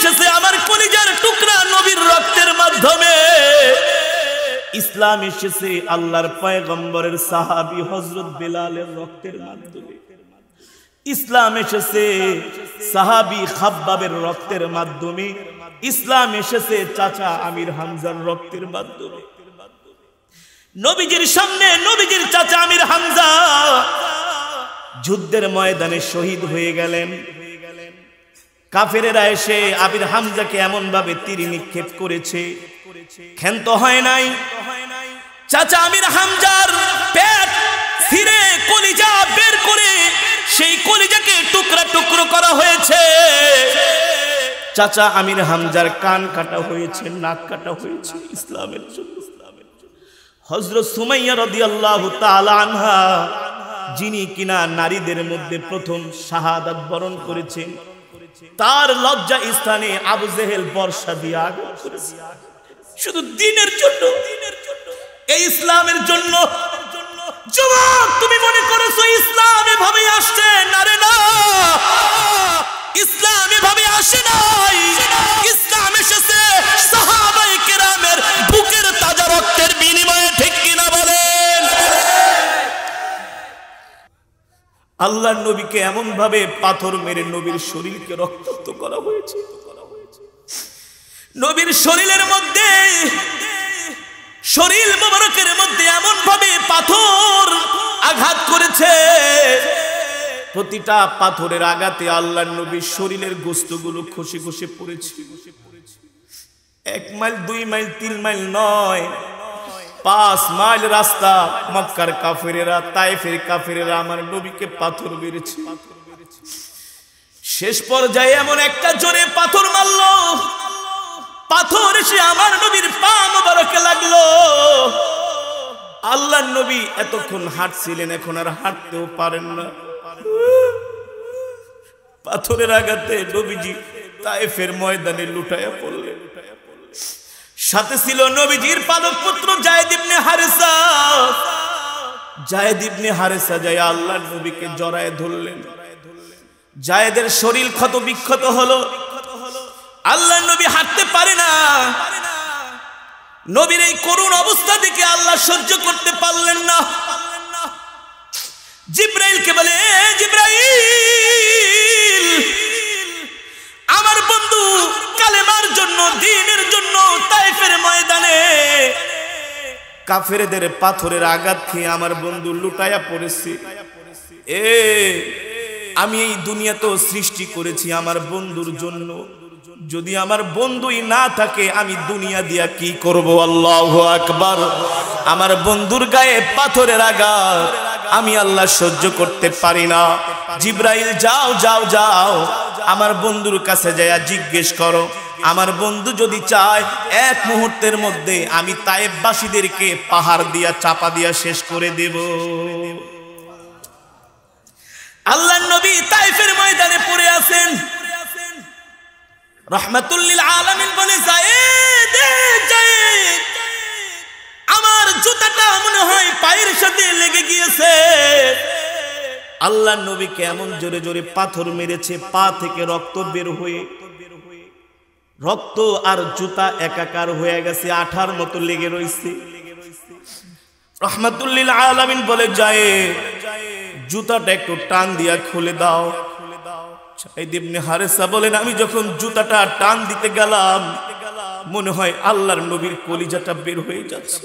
এসেছে আমার কলিজার টুকরা নবীর রক্তের মাধ্যমে। ইসলাম এসেছে আল্লাহর পয়গম্বরের সাহাবী হযরত বেলালের রক্তের মাধ্যমে। ইসলাম এসেছে সাহাবী খাব্বাবের রক্তের মাধ্যমে। ইসলাম এসেছে চাচা আমির হামজার রক্তের মাধ্যমে। নবীজির সামনে নবীজির চাচা আমির হামজা যুদ্ধের ময়দানে শহীদ হয়ে গেলেন। কাফেরেরা এসে আমির হামজাকে এমন ভাবে তীর নিক্ষেপ করেছে, ক্ষান্ত হয় নাই। চাচা আমির হামজার পেট ছিঁড়ে কলিজা বের করে সেই কলিজাকে টুকরা টুকরো করা হয়েছে। চাচা আমির হামজার কান কাটা হয়েছে, নাক কাটা হয়েছে ইসলামের জন্য। হযরত সুমাইয়া রাদিয়াল্লাহু তাআলা আনহা, যিনি কিনা নারীদের মধ্যে প্রথম শাহাদাত বরণ করেছেন, তার লজ্জা স্থানে আবু জেহেল বর্ষা দিয়ে আঘাত করেছে শুধু দ্বীনের জন্য, এই ইসলামের জন্য। যুবক, তুমি মনে করেছো ইসলাম এভাবে আসছে? না রে না, ইসলাম এভাবে আসে নাই। ইসলাম এসেছে সাহাবায়ে কেরামের বুকের তাজা রক্তের বিনিময়ে, ঠিক কিনা বলেন? আল্লাহর নবীকে এমন ভাবে পাথর মেরে নবীর শরীরকে রক্তাক্ত করা হয়েছে। নবীর শরীরের মধ্যে, শরীর মোবারকের মধ্যে এমন ভাবে পাথর আঘাত করেছে, প্রতিটা পাথরের আঘাতে আল্লাহর নবীর শরীরের গোশতগুলো খসে খসে পড়েছে। 1 মাইল 2 মাইল 3 মাইল নয়, 5 মাইল রাস্তা মক্কার কাফেরেরা, তায়েফের কাফেরেরা আমার নবীকে পাথর মেরেছে। শেষ পর্যায়ে এমন একটা জোরে পাথর মারলো, পাথর এসে আমার নবীর পা মোবারকে লাগলো। আল্লাহর নবী এতক্ষণ হাঁটছিলেন, এখন আর হাঁটতেও পারেন না। পাথরের আঘাতে নবীজি তায়েফের ময়দানে লুটায়া পড়লেন। সাথে ছিল নবীজির পালক পুত্র যায়েদ ইবনে হারেসা। যায়েদ ইবনে হারেসা যায় আল্লাহর নবীকে জড়ায় ধরলেন। যায়েদের শরীর ক্ষত বিক্ষত হলো, আল্লাহর নবী হাঁটতে পারে না। নবীর এই করুণ অবস্থা দেখে আল্লাহ সহ্য করতে পারলেন না। জিবরাইলকে বলে, জিবরাইল, আমার বন্ধু কালেমার জন্য, দ্বীনের জন্য তায়েফের ময়দানে কাফেরদের পাথরের আঘাত খেয়ে আমার বন্ধু লুটায়া পড়েছে। আমি এই দুনিয়া তো সৃষ্টি করেছি আমার বন্ধুর জন্য, যদি আমার বন্ধুই না থাকে আমি দুনিয়া দিয়া কি করব? আল্লাহু আকবার। আমার বন্ধুর গায়ে পাথরের আঘাত আমি আল্লাহ সহ্য করতে পারি না। জিবরাইল, যাও যাও যাও, আমার বন্ধুর কাছে যায়া জিজ্ঞেস করো, আমার বন্ধু যদি চায় 1 মুহূর্তের মধ্যে আমি তায়েফবাসীদেরকে পাহাড় দিয়া চাপা দিয়া শেষ করে দেব। আল্লাহর নবী তায়েফের ময়দানে পড়ে আছেন। রাহমাতুল লিল আলামিন বলে, যায়েদ, যায়েদ, আমার জুতাটা মনে হয় পায়ের সাথে লেগে গিয়েছে। আল্লাহর নবীকে এমন জোরে জোরে পাথর মেরেছে, পা থেকে রক্ত বের হয়ে, রক্ত আর জুতা একাকার হয়ে গেছে, আঠার মতো লেগে রয়েছে। রাহমাতুল লিল আলামিন বলে, যায়েদ, জুতাটা একটু টান দিয়া খুলে দাও। যায়েদ ইবনে হারেসা বলেন, আমি যখন জুতাটা টান দিতে গেলাম মনে হয় আল্লাহর নবীর কলিজাটা বের হয়ে যাচ্ছে।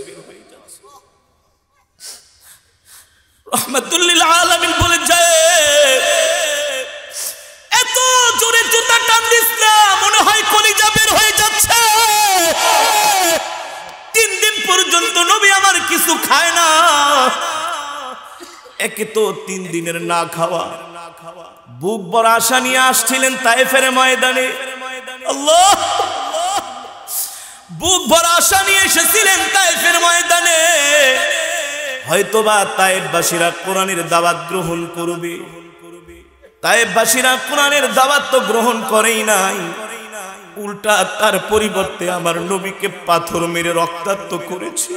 রাহমাতুল লিল আলামিন বলে, যায়েদ, এত জোরে জুতা টান দিস না, মনে হয় কলিজা বের হয়ে যাচ্ছে। 3 দিন পর্যন্ত নবী আমার কিছু খায় না। একে তো 3 দিনের না খাওয়া, বুক ভরা আশা নিয়ে আসছিলেন তায়েফের ময়দানে। আল্লাহ, বুক ভরা আশা নিয়ে এসেছিলেন তায়েফের ময়দানে। হয়তোবা তায়েফবাসীরা কোরআনের দাওয়াত গ্রহণ করবে। তায়েফবাসীরা কোরআনের দাওয়াত তো গ্রহণ করেই নাই, উল্টা তার পরিবর্তে আমার নবীকে পাথর মেরে রক্তাক্ত করেছে।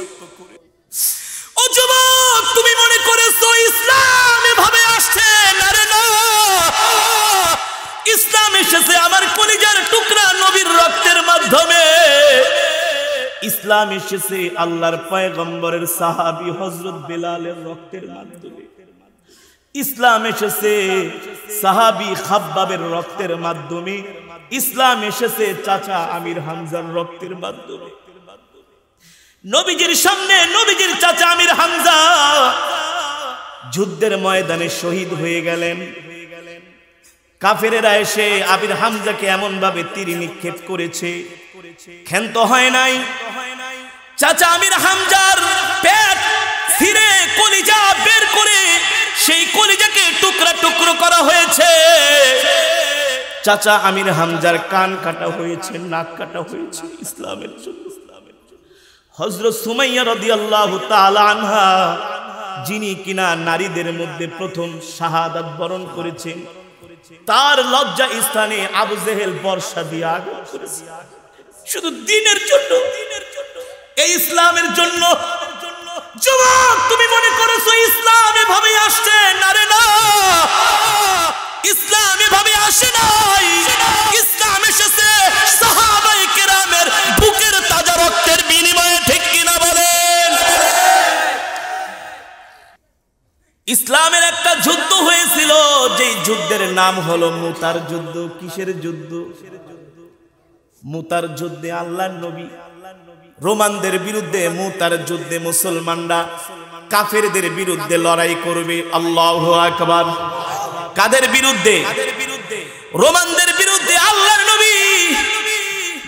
ও যুবক, তুমি মনে করেছো ইসলাম এভাবে আসছে? না রে না, ইসলাম এসেছে আমার কলিজার টুকরা নবী ইসলাম এসেছে আল্লাহর পয়গম্বরের সাহাবী হযরত বেলালের রক্তের মাধ্যমে। ইসলাম এসেছে সাহাবী খাব্বাবের রক্তের মাধ্যমে। ইসলাম এসেছে চাচা আমির হামজার রক্তের মাধ্যমে। নবীজির সামনে নবীজির চাচা আমির হামজা যুদ্ধের ময়দানে শহীদ হয়ে গেলেন। কাফেরেরা এসে আমির হামজাকে এমন ভাবে তীর নিক্ষেপ করেছে, ক্ষান্ত হয় নাই। চাচা আমির হামজার পেট ছিঁড়ে কলিজা বের করে সেই কলিজাকে টুকরা টুকরো করা হয়েছে। চাচা আমির হামজার কান কাটা হয়েছে, নাক কাটা হয়েছে ইসলামের জন্য। হযরত সুমাইয়া রাদিয়াল্লাহু তাআলা আনহা, যিনি কিনা নারীদের মধ্যে প্রথম শাহাদাত বরণ করেছেন, তার লজ্জা স্থানে আবু জেহেল বর্ষা দিয়ে আঘাত করেছে শুধু দ্বীনের জন্য, এই ইসলামের জন্য। যুবক, তুমি মনে করেছো ইসলাম এভাবে আসছে? না রে না, ইসলাম এভাবে আসে নাই। ইসলাম এসেছে সাহাবায়ে কেরামের বুকের তাজা রক্তের বিনিময়ে, ঠিক কিনা বলেন? ইসলামের একটা যুদ্ধ হয়েছিল, যেই যুদ্ধের নাম হলো মুতার যুদ্ধ। কিসের যুদ্ধ? মুতার যুদ্ধে আল্লাহর নবী রোমানদের বিরুদ্ধে, মুতার যুদ্ধে মুসলমানরা কাফেরদের বিরুদ্ধে লড়াই করবে। আল্লাহু আকবার। কাদের বিরুদ্ধে? রোমানদের বিরুদ্ধে। আল্লাহর নবী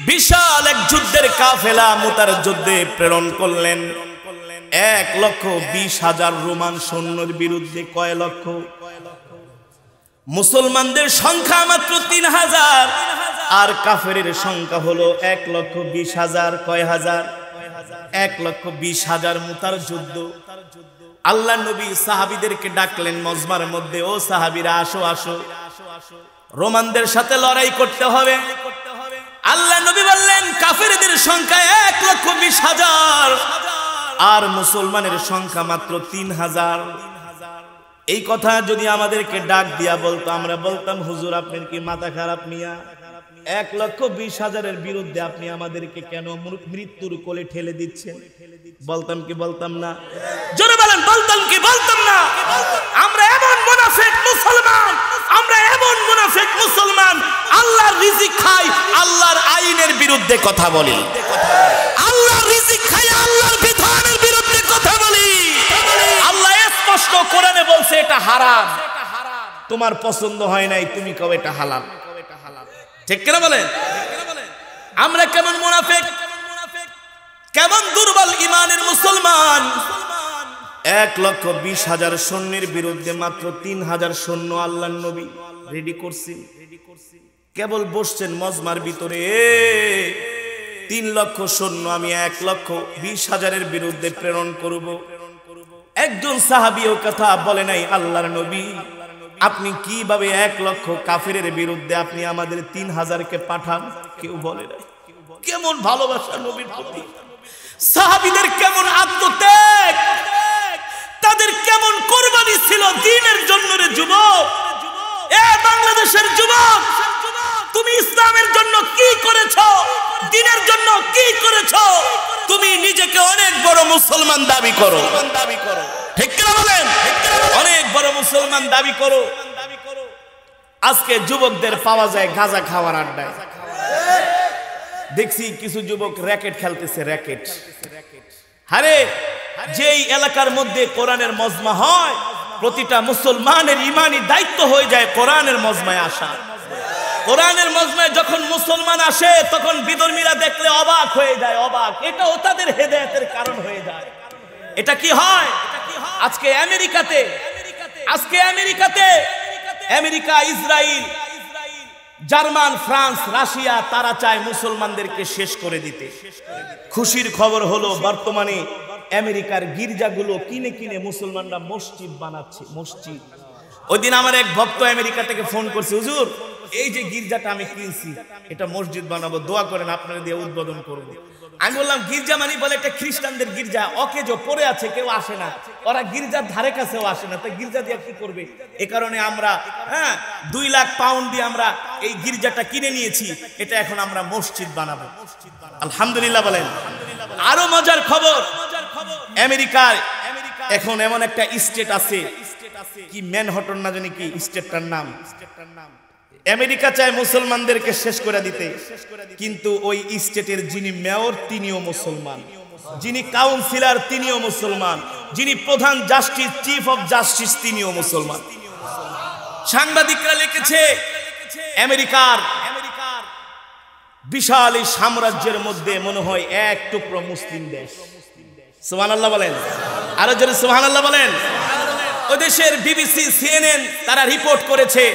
বিশাল এক যুদ্ধের কাফেলা মুতার যুদ্ধে প্রেরণ করলেন 1,20,000 রোমান সৈন্যের বিরুদ্ধে। কয় লক্ষ? মুসলমানদের সংখ্যা মাত্র 3,000 আর কাফেরের সংখ্যা হলো 1,20,000। কয় হাজার? 1,20,000 মুতার যুদ্ধ। আল্লাহ নবী সাহাবীদেরকে ডাকলেন মজমার মধ্যে, ও সাহাবীরা আসো আসো, রোমানদের সাথে লড়াই করতে হবে। আল্লাহ নবী বললেন কাফেরদের সংখ্যা 1,20,000 আর মুসলমানের সংখ্যা মাত্র 3,000। এই কথা যদি আমাদেরকে ডাক দিয়া বলতো, আমরা বলতাম হুজুর আপনার কি মাথা খারাপ মিয়া? 1,20,000-এর বিরুদ্ধে আপনি আমাদেরকে কেন মৃত্যুর কোলে ঠেলে দিচ্ছেন? বলতাম কি বলতাম না? জোরে বলেন, বলতাম কি বলতাম না? আমরা এমন মুনাফিক মুসলমান, আমরা এমন মুনাফিক মুসলমান, আল্লাহর রিজিক খাই, আল্লাহর আইনের বিরুদ্ধে কথা বলি। আল্লাহর রিজিক খাই, আল্লাহর বিধানের বিরুদ্ধে কথা বলি। আল্লাহ স্পষ্ট কোরআনে বলছে এটা হারাম, তোমার পছন্দ হয় নাই, তুমি কবে এটা হালাল। ঠিক কিনা বলেন? আমরা কেমন মুনাফিক, কেমন দুর্বল ইমানের মুসলমান। 1,20,000 সৈন্যের বিরুদ্ধে মাত্র 3,000 সৈন্য আল্লাহর নবী রেডি করছেন। কেবল বসছেন মজমার ভিতরে, 3 লক্ষ সৈন্য আমি 1,20,000-এর বিরুদ্ধে প্রেরণ করব। একজন সাহাবীও কথা বলে নাই, আল্লাহর নবী আপনি কিভাবে 1 লক্ষ কাফেরের বিরুদ্ধে আপনি আমাদের 3,000-কে পাঠান? কেউ বলে নাই। কেমন ভালোবাসা নবীর প্রতি, সাহাবীদের কেমন আত্মত্যাগ, তাদের কেমন কোরবানি ছিল দ্বীনের জন্য। রে যুবক, এ বাংলাদেশের যুবক, তুমি ইসলামের জন্য কি করেছো? দ্বীনের জন্য কি করেছো? তুমি নিজেকে অনেক বড় মুসলমান দাবি করো, ঠিক কিনা বলেন? অনেক বড় মুসলমান দাবি করো। আজকে যুবকদের পাওয়া যায় গাঁজা খাওয়ার আড্ডায়। দেখছি কিছু যুবক র‍্যাকেট খেলতেছে, র‍্যাকেট। আরে যেই এলাকার মধ্যে কোরআনের মজমা হয়, প্রতিটা মুসলমানের ইমানি দায়িত্ব হয়ে যায় কোরআনের মজমায় আসা। কোরআনের মজমায় যখন মুসলমান আসে তখন বিধর্মীরা দেখলে অবাক হয়ে যায়, অবাক। এটাও তাদের হেদায়েতের কারণ হয়ে যায়। এটা কি হয়? আজকে আমেরিকাতে, America, Israel, German, France, Russia তারা চায় মুসলমানদেরকে শেষ করে দিতে। খুশির খবর হলো বর্তমানে আমেরিকার গির্জাগুলো কিনে কিনে মুসলমানরা মসজিদ বানাচ্ছে, মসজিদ। ওই দিন আমার এক ভক্ত আমেরিকা থেকে ফোন করছে, হুজুর এই যে গির্জাটা আমি কিনছি এটা মসজিদ বানাবো, দোয়া করেন আপনারা দিয়ে উদ্বোধন করব। আমি বললাম গির্জা মানে? বলে এটা খ্রিস্টানদের গির্জা, অকেজো পড়ে আছে, কেউ আসে না, ওরা গির্জার ধারে কাছেও আসে না, তো গির্জা দিয়ে কি করবে? এ কারণে আমরা 2 লাখ পাউন্ড দিয়ে আমরা এই গির্জাটা কিনে নিয়েছি, এটা এখন আমরা মসজিদ বানাবো। আলহামদুলিল্লাহ বলেন। আরো মজার খবর, আমেরিকায় এখন এমন একটা স্টেট আছে, কি ম্যানহাটন না জানি কি স্টেটটার নাম। আমেরিকা চায় মুসলমানদেরকে শেষ করে দিতে, কিন্তু ওই স্টেটের যিনি মেয়র তিনিও মুসলমান, যিনি কাউন্সিলর তিনিও মুসলমান, যিনি প্রধান জাস্টিস চিফ অফ জাস্টিস তিনিও মুসলমান। সাংবাদিকরা লিখেছে আমেরিকার বিশাল এই সাম্রাজ্যের মধ্যে মনে হয় এক টুকরো মুসলিম দেশ। সুবহানাল্লাহ বলেন, আরো জোরে সুবহানাল্লাহ বলেন। ওই দেশের বিবিসি, সিএনএন তারা রিপোর্ট করেছে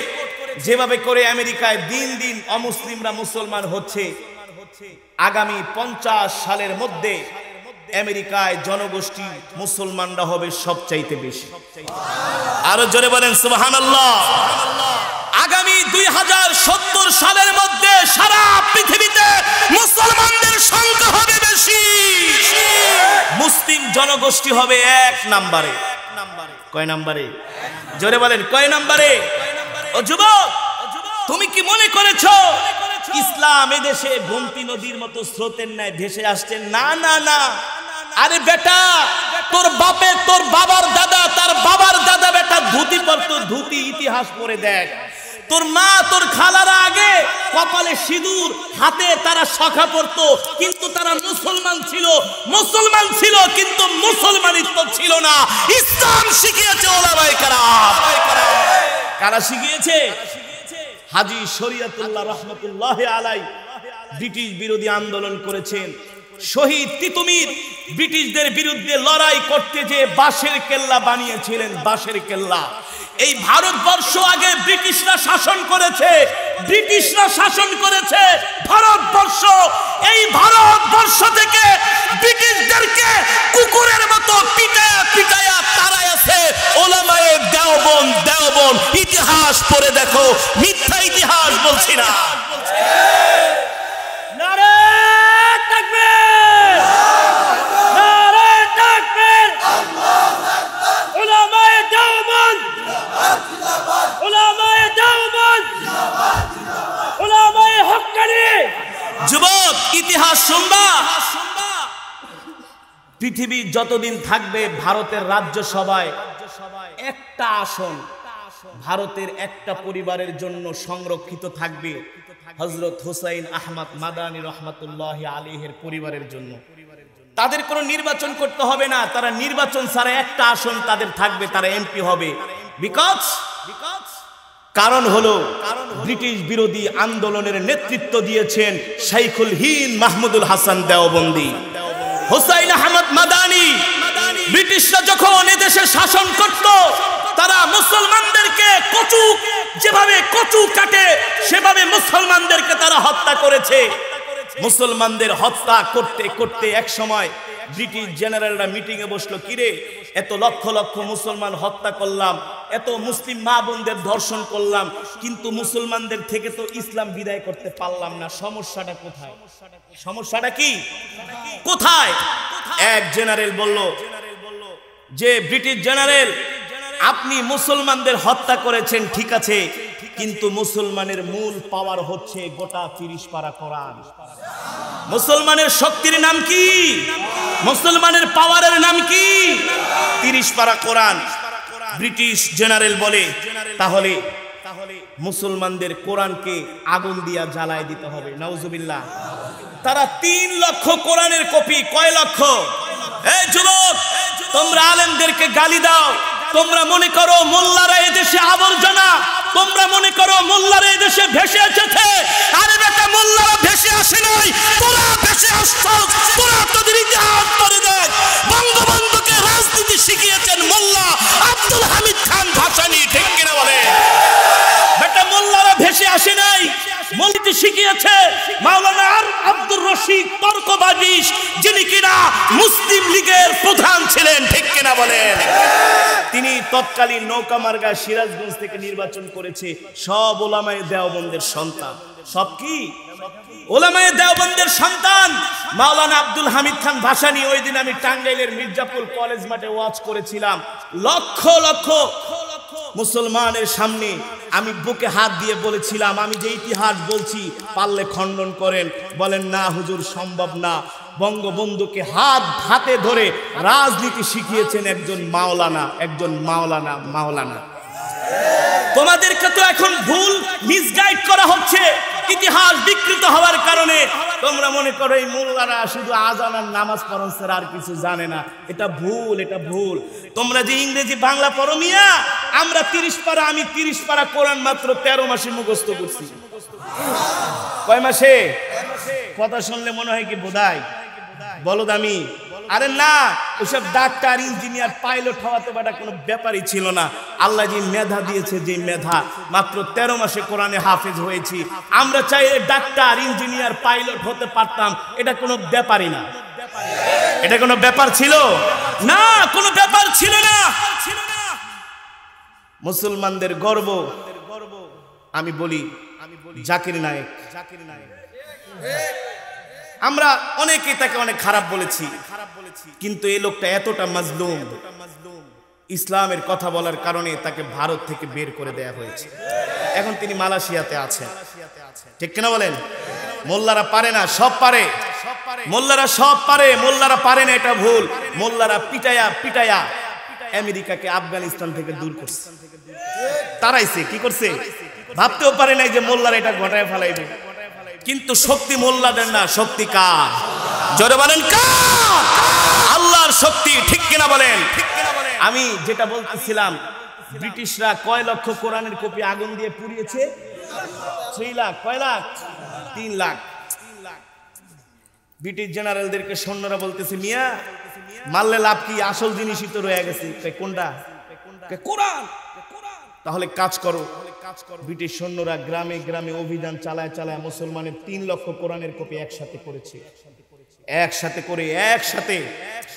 যেভাবে করে আমেরিকায় দিন দিন অমুসলিমরা মুসলমান হচ্ছে, আগামী 50 সালের মধ্যে আমেরিকায় জনগোষ্ঠী মুসলমানরা হবে সবচাইতে বেশি। আরো জোরে বলেন সুবহানাল্লাহ। আগামী 2070 সালের মধ্যে সারা পৃথিবীতে মুসলমানদের সংখ্যা হবে বেশি, মুসলিম জনগোষ্ঠী হবে 1 নম্বরে। কয় নম্বরে? জোরে বলেন কয় নম্বরে? ও যুবক, তুমি কি মনে করেছো ইসলাম এদেশে গোমতী নদীর মতো স্রোতের ন্যায় ভেসে আসছে? না না না, আরে বেটা, তোর বাপে তোর বাবার দাদা, তার বাবার দাদা বেটা ধুতি পরতো, ধুতি ইতিহাস পড়ে দেখ। তোর মা তোর খালারা আগে কপালে সিঁদুর, হাতে তারা শাখা পরতো, কিন্তু তারা মুসলমান ছিল, মুসলমান ছিল কিন্তু মুসলমানিত্ব ছিল না। ইসলাম শিখিয়েছে ওলামায়ে কেরাম। কারা শিখিয়েছে? হাজী শরীয়তুল্লাহ রহমাতুল্লাহি আলাইহি ব্রিটিশ বিরোধী আন্দোলন করেছেন। শহীদ তিতুমির ব্রিটিশদের বিরুদ্ধে লড়াই করতে যে বাঁশের কেল্লা বানিয়েছিলেন, বাঁশের কেল্লা। এই ভারতবর্ষ আগে ব্রিটিশরা শাসন করেছে, ব্রিটিশরা শাসন করেছে ভারতবর্ষ। এই ভারতবর্ষ থেকে ব্রিটিশদেরকে কুকুরের মতো পিটায়া পিটায়া তাড়াইছে ওলামায়ে দেওবন্দ। দেওবন্দ ইতিহাস পড়ে দেখো, মিথ্যা ইতিহাস বলছি না। নারে তাকবীর, নারে তাকবীর, উলামায়ে দেওবন্দ, উলামায়ে দেওবন্দ, উলামায়ে হক্কানি। যুবক, ইতিহাস শুনবা। পৃথিবী যতদিন থাকবে ভারতের রাজ্যসভায় একটা আসন ভারতের একটা পরিবারের জন্য সংরক্ষিত থাকবে, হযরত হুসাইন আহমদ মাদানী রহমাতুল্লাহি আলাইহির পরিবারের জন্য। তাদের কোনো নির্বাচন করতে হবে না, তারা নির্বাচন ছাড়া একটা আসন তাদের থাকবে, তারা এমপি হবে। বিকজ কারণ হলো ব্রিটিশ বিরোধী আন্দোলনের নেতৃত্ব দিয়েছেন শাইখুল হিন্দ মাহমুদুল হাসান দেওবন্দি। হুসাইন আহমদ মাদানী ব্রিটিশরা যখন এদেশে শাসন করত, তারা মুসলমানদেরকে কচু, যেভাবে কচু কাটে সেভাবে মুসলমানদেরকে তারা হত্যা করেছে। মুসলমানদের হত্যা করতে করতে এক সময় ব্রিটিশ জেনারেলরা মিটিং এ বসলো, কিরে এত লক্ষ লক্ষ মুসলমান হত্যা করলাম, এত মুসলিম মা বোনদের ধর্ষণ করলাম, কিন্তু মুসলমানদের থেকে তো ইসলাম বিদায় করতে পারলাম না, সমস্যাটা কোথায়? সমস্যাটা কি কোথায়? এক জেনারেল বলল যে ব্রিটিশ জেনারেল, আপনি মুসলমানদের হত্যা করেছেন ঠিক আছে, কিন্তু মুসলমানের মূল পাওয়ার হচ্ছে গোটা 30 পারা কোরআন। মুসলমানের শক্তির নাম কি? মুসলমানের পাওয়ারের নাম কি? 30 পারা কোরআন। ব্রিটিশ জেনারেল বলে, তাহলে মুসলমানদের কোরআনকে আগুন দিয়া জ্বালায় দিতে হবে। নাউজুবিল্লাহ। তারা 3 লক্ষ কোরআনের কপি, কয় লক্ষ? এই যুবক, তোমরা আলেমদেরকে গালি দাও, তোমরা মনে করো মোল্লারা এদেশে আবর্জনা, তোমরা মনে করো মোল্লারা এদেশে ভেসে এসেছে। আরে বেটা, মোল্লারা ভেসে আসে নাই, তোরা ভেসে আসছস। তোরা তোদের ইতিহাস পড়ে দেখ, বঙ্গবন্ধুকে রাজনীতি শিখিয়েছেন মোল্লা আব্দুল হামিদ খান ভাসানী, ঠিক কিনা বলে? বেটা, মোল্লারা ভেসে আসে নাই, মৌলবি শিখিয়েছে মাওলানা আব্দুর রশিদ তর্কবাজিশ, যিনি কিনা মুসলিম লীগের প্রধান ছিলেন, ঠিক কিনা বলেন? তিনি তৎকালীন নৌকামার্গা সিরাজগঞ্জ থেকে নির্বাচন করেছে। সব ওলামায়ে দেওবন্দের সন্তান। সব কি? ওলামায়ে দেওবন্দের সন্তান। মাওলানা আব্দুল হামিদ খান ভাসানী, ওই দিন আমি টাঙ্গাইলের মির্জাপুর কলেজ মাঠে ওয়াজ করেছিলাম। লক্ষ লক্ষ মুসলমানের সামনে আমি বুকে হাত দিয়ে বলেছিলাম, আমি যে ইতিহাস বলছি পারলে খণ্ডন করেন। বলেন না হুজুর, সম্ভব না। বঙ্গবন্ধুকে হাতে ধরে রাজনীতি শিখিয়েছেন একজন মাওলানা। তোমাদেরকে তো এখন ভুল মিসগাইড করা হচ্ছে, ইতিহাস বিকৃত হওয়ার কারণে তোমরা মনে করো এই মোল্লারা শুধু আজান আর নামাজ পড়েন স্যার, আর কিছু জানে না। এটা ভুল। তোমরা যে ইংরেজি বাংলা পড়ো মিয়া, আমরা 30 পারা, আমি 30 পারা কোরআন মাত্র 13 মাসে মুখস্থ করছি। কয় মাসে? কথা শুনলে মনে হয় কি বোধাই বলো দামি। আরে না, ওসব ডাক্তার, ইঞ্জিনিয়ার, পাইলট হওয়া তো বেটা কোনো ব্যাপারই ছিল না। আল্লাহ যে মেধা দিয়েছে, যে মেধা, মাত্র 13 মাসে কোরআনে হাফেজ হয়েছি। আমরা চাইলে ডাক্তার, ইঞ্জিনিয়ার, পাইলট হতে পারতাম, এটা কোনো ব্যাপারই না। এটা কোনো ব্যাপার ছিল না, কোনো ব্যাপার ছিল না। মুসলমানদের গর্ব আমি বলি জাকির নায়েক। আমরা অনেকেই তাকে অনেক খারাপ বলেছি, কিন্তু এই লোকটা এতটা মাজলুম, ইসলামের কথা বলার কারণে তাকে ভারত থেকে বের করে দেয়া হয়েছে। এখন তিনি মালয়েশিয়াতে আছেন, ঠিক কিনা বলেন? মোল্লারা পারে না, সব পারে। মোল্লারা সব পারে, মোল্লারা পারে না, এটা ভুল। মোল্লারা পিটায়া আমেরিকাকে আফগানিস্তান থেকে দূর করছে, তারাইছে। কি করছে? ভাবতেও পারে নাই যে মোল্লারা এটা ঘটায় ফেলাইবে। কিন্তু শক্তি মোল্লাদের না, শক্তি কার? জোরে বলেন কার? আল্লাহর শক্তি, ঠিক কিনা বলেন? আমি যেটা বলতেছিলাম, ব্রিটিশরা কয় লক্ষ কোরআনের কপি আগুন দিয়ে পুড়িয়েছে? 3 লাখ। কয় লাখ? 3 লাখ। ব্রিটিশ জেনারেলদেরকে সৈন্যরা বলতেছে, মিয়া মারলে লাভ কি? আসল জিনিসই তো রয়ে গেছে। কোনটা? কোরআন। তাহলে কাজ করো। ব্রিটিশ সৈন্যরা গ্রামে গ্রামে অভিযান চালায় মুসলমানের 3 লক্ষ কোরআনের কপি একসাথে করেছে। একসাথে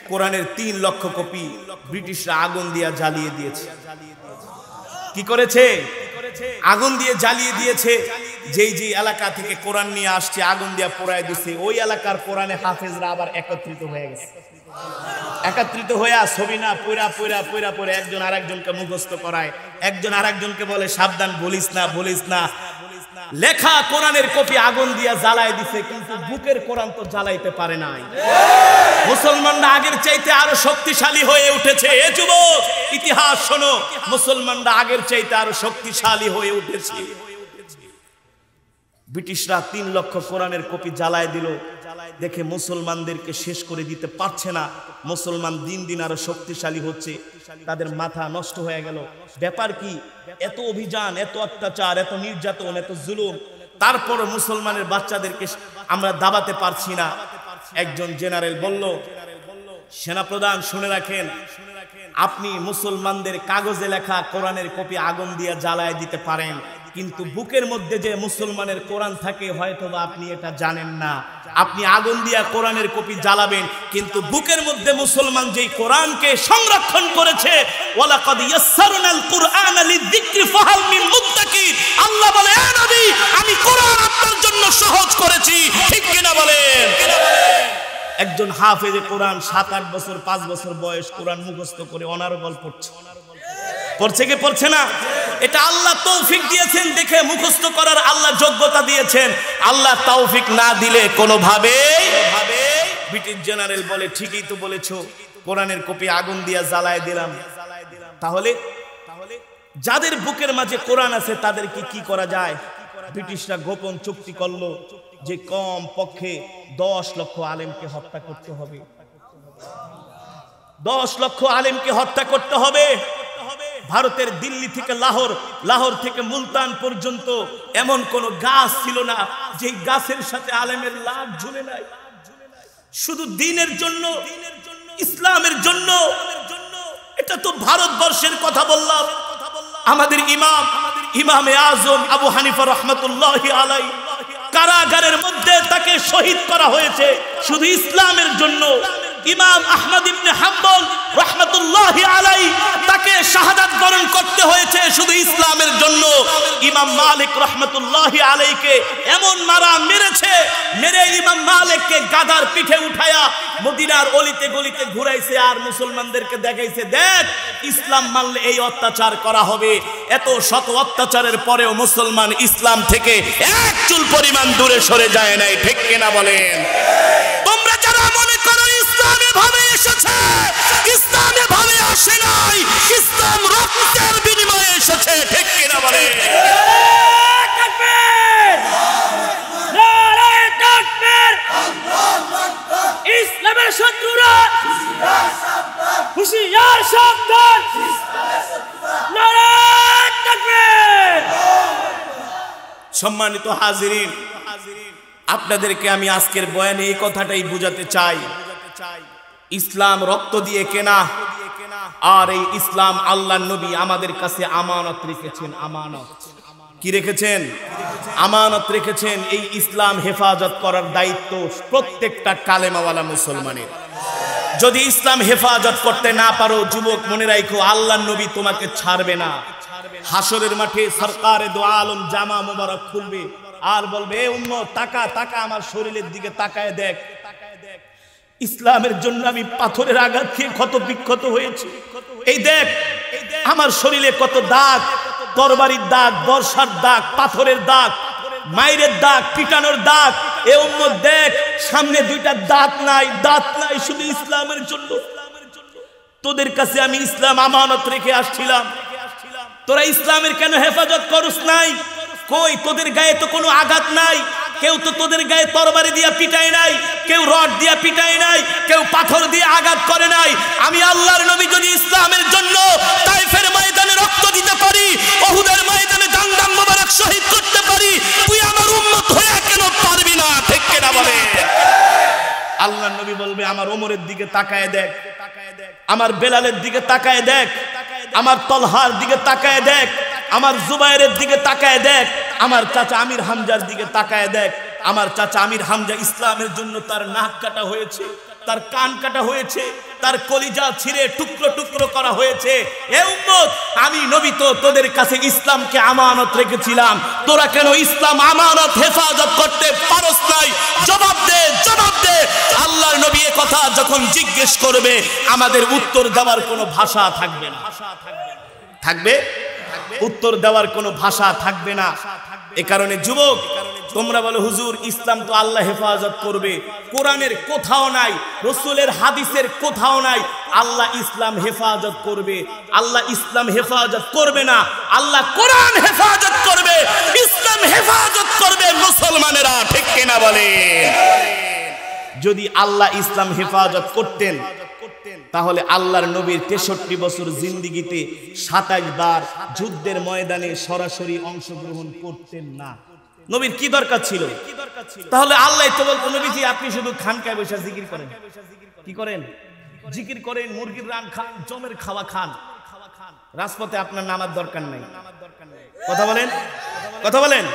কোরআনের 3 লক্ষ কপি ব্রিটিশরা আগুন দিয়ে জ্বালিয়ে দিয়েছে। কি করেছে? আগুন দিয়ে জ্বালিয়ে দিয়েছে। যেই এলাকা থেকে কোরআন নিয়ে আসছে আগুন দিয়ে পোড়ায় দিছে, ওই এলাকার কোরআনে হাফেজরা আবার একত্রিত হয়ে গেছে। একত্রিত হয়ে ছবি না পয়রা একজন আরেকজনকে মুখস্থ করায়, একজন আরেকজনকে বলে সাবধান, বলিস না। লেখা কোরআনের কপি আগুন দিয়ে জ্বালায় দিছে, কিন্তু বুকের কোরআন তো জ্বালাইতে পারে নাই। মুসলমানরা আগের চাইতে আরো শক্তিশালী হয়ে উঠেছে। এ যুবক, ইতিহাস শোনো, মুসলমানরা আগের চাইতে আরো শক্তিশালী হয়ে উঠেছে। ব্রিটিশরা 3 লক্ষ কোরআনের কপি জ্বালায় দিল, দেখে মুসলমানদেরকে শেষ করে দিতে পারছে না। মুসলমান দিন দিন আরো শক্তিশালী হচ্ছে, তাদের মাথা নষ্ট হয়ে গেল। ব্যাপার কি? এত অভিযান, এত অত্যাচার, এত নির্যাতন, এত জুলুম, তারপর মুসলমানের বাচ্চাদেরকে আমরা দাবাতে পারছি না। একজন জেনারেল বলল, সেনাপ্রধান শুনে রাখেন, আপনি মুসলমানদের কাগজে লেখা কোরআনের কপি আগুন দিয়ে জ্বালায় দিতে পারেন, কিন্তু বুকের মধ্যে যে মুসলমানের কোরআন থাকে হয়তোবা আপনি এটা জানেন না। আপনি আগুন দিয়া কোরআনের কপি জ্বালাবেন, কিন্তু বুকের মধ্যে মুসলমান যেই কোরআনকে সংরক্ষণ করেছে, ওয়ালাকাদ ইয়াসসারনাল কুরআনা লিযিকরি ফাহাল মিন মুদ্দাকির, আল্লাহ বলে, এ নবী, আমি কোরআন আপনার জন্য সহজ করেছি। ঠিক কিনা বলেন? একজন হাফেজে কোরআন 7-8 বছর, 5 বছর বয়স, কোরআন মুখস্থ করে অনারবল পড়ছে কি পড়ছে না? এটা আল্লাহ তৌফিক দিয়েছেন দেখে মুখস্থ করার আল্লাহ যোগ্যতা দিয়েছেন। আল্লাহ তৌফিক না দিলে কোনোভাবে। ব্রিটিশ জেনারেল বলে, ঠিকই তো বলেছো, কোরআনের কপি আগুন দিয়া জ্বালায় দিলাম। তাহলে যাদের বুকের মাঝে কোরআন আছে তাদেরকে কি করা যায়? ব্রিটিশরা গোপন চুক্তি করলো যে কম পক্ষে 10 লক্ষ আলেমকে হত্যা করতে হবে। 10 লক্ষ আলেমকে হত্যা করতে হবে। ভারতের দিল্লি থেকে লাহোর থেকে মুলতান পর্যন্ত এমন কোন গাছ ছিল না যে গাছের সাথে আলেমের লাশ ঝুলে নাই। শুধু দ্বীনের জন্য, ইসলামের জন্য। এটা তো ভারতবর্ষের কথা বললাম। আমাদের ইমামে আজম আবু হানিফা রাহমাতুল্লাহি আলাইহি কারাগারের মধ্যে তাকে শহীদ করা হয়েছে শুধু ইসলামের জন্য। ইমাম আহমদ ইবনে হাম্বল রাহমাতুল্লাহি আলাইহি তাকে শাহাদাত বরণ করতে হয়েছে শুধু ইসলামের জন্য। ইমাম মালিক রাহমাতুল্লাহি আলাইহিকে এমন মারা মেরেছে, মেরে ইমাম মালিককে গাধার পিঠে উঠায়া মদিনার অলিতে গলিতে ঘুরাইছে আর মুসলমানদেরকে দেখাইছে, দেখ ইসলাম মানলে এই অত্যাচার করা হবে। এত শত অত্যাচারের পরেও মুসলমান ইসলাম থেকে এক চুল পরিমাণ দূরে সরে যায় নাই। ঠিক কিনা বলেন? তোমরা যারা ভাবে এসেছে, ইসলাম এভাবে আসে নাই, ইসলাম রক্তের বিনিময়ে এসেছে। ঠিক কিনা বলে? ইসলামের শত্রুরা হুঁশিয়ার সাবধান। নারায়ে তাকবীর। সম্মানিত হাজিরিন, আপনাদেরকে আমি আজকের বয়ানে এই কথাটাই বুঝাতে চাই, ইসলাম রক্ত দিয়ে কেনা, আর এই ইসলাম আল্লাহর নবী আমাদের কাছে আমানত রেখেছেন। আমানত কি রেখেছেন? আমানত রেখেছেন। এই ইসলাম হেফাজত করার দায়িত্ব প্রত্যেকটা কালেমাওয়ালা মুসলমানের। যদি ইসলাম হেফাজত করতে না পারো, যুবক মনে রাখো, আল্লাহর নবী তোমাকে ছাড়বে না। হাসরের মাঠে সরকারে দো আলম জামা মোবারক খুলবে আর বলবে, এ উম্মত তাকা তাকা, আমার শরীরের দিকে তাকায় দেখ, ইসলামের জন্য আমি পাথরের আঘাত খেয়ে কত বিক্ষত হয়েছি। এই দেখ আমার শরীরে কত দাগ, তরবারির দাগ, বর্ষার দাগ, পাথরের দাগ, মায়ের দাগ, পিটানোর দাগ। এ উম্মত দেখ, সামনে দুইটা দাঁত নাই, দাঁত নাই, শুধু ইসলামের জন্য। তোদের কাছে আমি ইসলাম আমানত রেখে আসছিলাম, তোরা ইসলামের কেন হেফাজত করস নাই? কই, তোদের গায়ে তো কোনো আঘাত নাই, কেউ তো তোদের গায়ে তরবারি দিয়া পিটায় নাই, কেউ রড দিয়া পিটায় নাই, কেউ পাথর দিয়ে আঘাত করে নাই। আমি আল্লাহর নবী যদি ইসলামের জন্য তাইফের ময়দানে রক্ত দিতে পারি, উহুদের ময়দানে জানদাম মোবারক শহীদ করতে পারি, তুই আমার উম্মত হয়ে কেন পারবি না? ঠিক কিনা বলে? আল্লাহর নবী বলবে, আমার ওমরের দিকে তাকায় দেখ, আমার বেলালের দিকে তাকায় দেখ, আমার তলহার দিকে তাকায় দেখ, আমার জুবাইরের দিকে তাকায় দেখ, আমার চাচা আমির হামজার দিকে তাকায় দেখ। আমার চাচা আমির হামজা ইসলামের জন্য তার নাক কাটা হয়েছে, তার কান কাটা হয়েছে, তার কলিজা ছিঁড়ে টুকরো টুকরো করা হয়েছে। এ উম্মত, আমি নবী তো তোদের কাছে ইসলামকে আমানত রেখেছিলাম, তোরা কেন ইসলাম আমানত হেফাজত করতে পারস নাই? জবাব দে, জবাব দে। আল্লাহর নবী এ কথা যখন জিজ্ঞেস করবে, আমাদের উত্তর দেওয়ার কোনো ভাষা থাকবে না। থাকবে? উত্তর দেওয়ার কোনো ভাষা থাকবে না। এ কারণে যুবক, তোমরা বলো, হুজুর ইসলাম তো আল্লাহ হেফাজত করবে, কোরআনের কোথাও নাই, রাসূলের হাদিসের কোথাও নাই আল্লাহ ইসলাম হেফাজত করবে। আল্লাহ ইসলাম হেফাজত করবে না, আল্লাহ কোরআন হেফাজত করবে, ইসলাম হেফাজত করবে মুসলমানেরা। ঠিক কিনা বলে? যদি আল্লাহ ইসলাম হেফাজত করতেন, তাহলে আল্লাহর নবীর 63 বছর জিন্দেগিতে 27 বার যুদ্ধের ময়দানে সরাসরি অংশগ্রহণ করতেন না। নবীর কি দরকার ছিল? তাহলে আল্লাহ তো বলতো, নবীজি আপনি শুধু খানকায় বসে জিকির করেন। কি করেন? জিকির করেন, মুরগির রান খান, জমের খাওয়া খান, রাজপথে আপনার নামার দরকার নাই। কথা বলেন, কথা বলেন,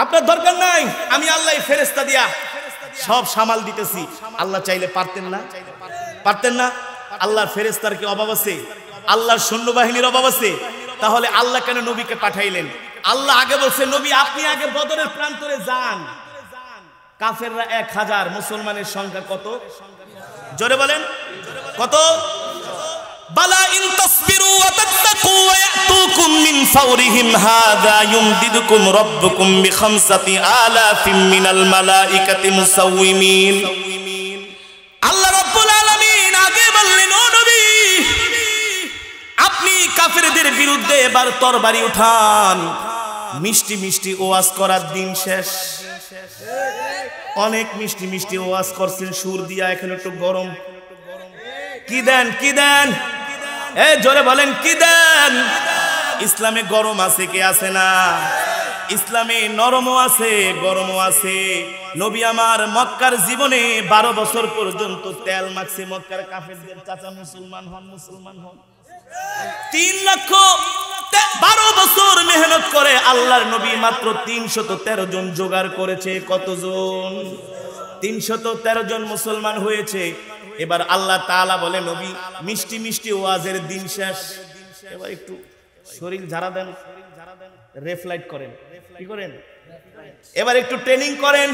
আপনার দরকার নাই, আমি আল্লাহ ফেরেশতা দিয়া সব সামাল দিতেছি। আল্লাহ চাইলে পারতেন না? পারতেন না? আল্লাহর ফেরেশতার কি অভাব আছে? আল্লাহর সৈন্যবাহিনীর অভাব আছে? তাহলে আল্লাহ কেন নবীকে পাঠাইলেন? আল্লাহ আগে বলছে, নবী আপনি আগে বদরের প্রান্তরে যান। কাফেররা 1000, মুসলমানের সংখ্যা কত? জোরে বলেন, কত? বালা ইন তাসবিরু ওয়া তাত্তাকু ওয়া ইয়াতুকুম মিন ফাওরিহিম হাযা ইউমদিদুকুম রাব্বুকুম বিখামসাতি আলাফিম মিনাল মালাইকাতি মুসাউওয়িমিন। আল্লাহ রাব্বুল আলামিন আগে বললেন, ও নবী আপনি কাফেরদের বিরুদ্ধে এবার তরবারি উঠান। মিষ্টি মিষ্টি ওয়াজ করার দিন শেষ। অনেক মিষ্টি মিষ্টি ওয়াজ করছেন সুর দিয়া, এখন একটু গরম। কি দেন, কি দেন? এই জোরে বলেন, কি দেন? ইসলামে গরম আছে কি আছে না? ইসলামে নরমও আছে, গরমও আছে। নবী আমার মক্কার জীবনে 12 বছর পর্যন্ত তেল মাখছে। মক্কার কাফেরদের চাচা মুসলমান হন, মুসলমান হন। 3,12 বছর মেহনত করে আল্লাহর নবী মাত্র 313 জন জোগাড় করেছে। কতজন? 313 জন মুসলমান হয়েছে। এবার আল্লাহ তাআলা বলে, নবী মিষ্টি মিষ্টি ওয়াজের দিন শেষ, এবার একটু শরীর ঝাড়া দেন, রেফলাইট করেন। কি করেন? এবার একটু ট্রেনিং করেন,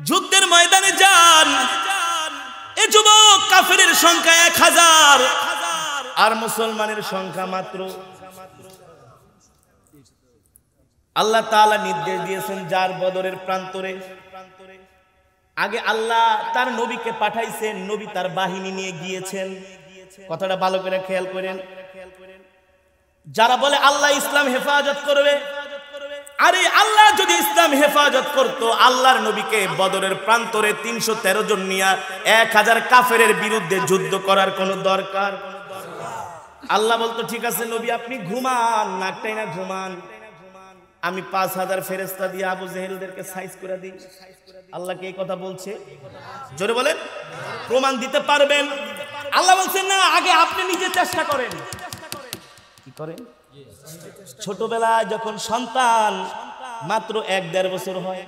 যুদ্ধের ময়দানে যান। এ যুবক, কাফেরের সংখ্যা 1000 আর মুসলমানের সংখ্যা মাত্র। আল্লাহ তাআলা নির্দেশ দিয়েছেন, যার বদরের প্রান্তরে আগে আল্লাহ তার নবীকে পাঠাইছেন, নবী তার বাহিনী নিয়ে গিয়েছেন। কথাটা ভালো করে খেয়াল করেন। যারা বলে আল্লাহ ইসলাম হেফাজত করবে, আরে আল্লাহ যদি ইসলাম হেফাজত করত, আল্লাহর নবীকে বদরের প্রান্তরে 313 জন নিয়ে 1000 কাফেরের বিরুদ্ধে যুদ্ধ করার কোনো দরকার? আল্লাহ বলতো ঠিক আছে নবী আপনি ঘুমান, নাকটাই না ঘুমান, আমি 5000 ফেরেশতা দিয়ে আবু জেহেলদেরকে সাইজ করে দিই। আল্লাহকে এই কথা বলছে? জোরে বলেন, প্রমাণ দিতে পারবেন? আল্লাহ বলছেন না, আগে আপনি নিজে চেষ্টা করেন। কি করেন? ছোটবেলায় যখন সন্তান মাত্র 1-1.5 বছর হয়,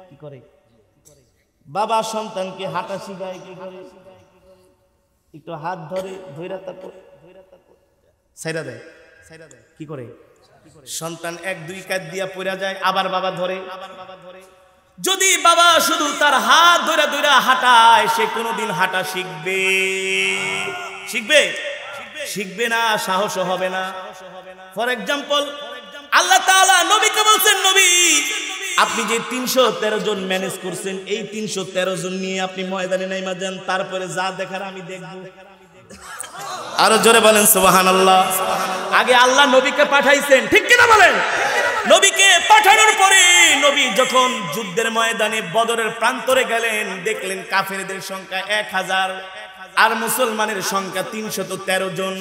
কি করে? বাবা সন্তানকে হাঁটা শিখায়। কি করে? একটু হাত ধরে ধইরা তারপর ছাইরা দেয়। কি করে? সন্তান 1-2 কাজ দিয়া পড়া যায়, আবার বাবা ধরে। যদি বাবা শুধু তার হাত ধরে ধরে হাঁটায়, সে কোনোদিন হাঁটা শিখবে? শিখবে না, সাহস হবে না। ফর এক্সাম্পল, আল্লাহ তাআলা নবীকে বলছেন, নবী আপনি যে 313 জন ম্যানেজ করছেন, এই 313 জন নিয়ে আপনি ময়দানে নাইমা যান, তারপরে যা দেখার আমি দেখব। আরো জোরে বলেন সুবহানাল্লাহ। আগে আল্লাহ নবীকে পাঠাইছেন, ঠিক কিনা বলেন? নবীকে পাঠানোর পরে নবী যখন যুদ্ধের ময়দানে বদরের প্রান্তরে গেলেন, দেখলেন কাফেরদের সংখ্যা 1000 আর মুসলমানের সংখ্যা 313 জন।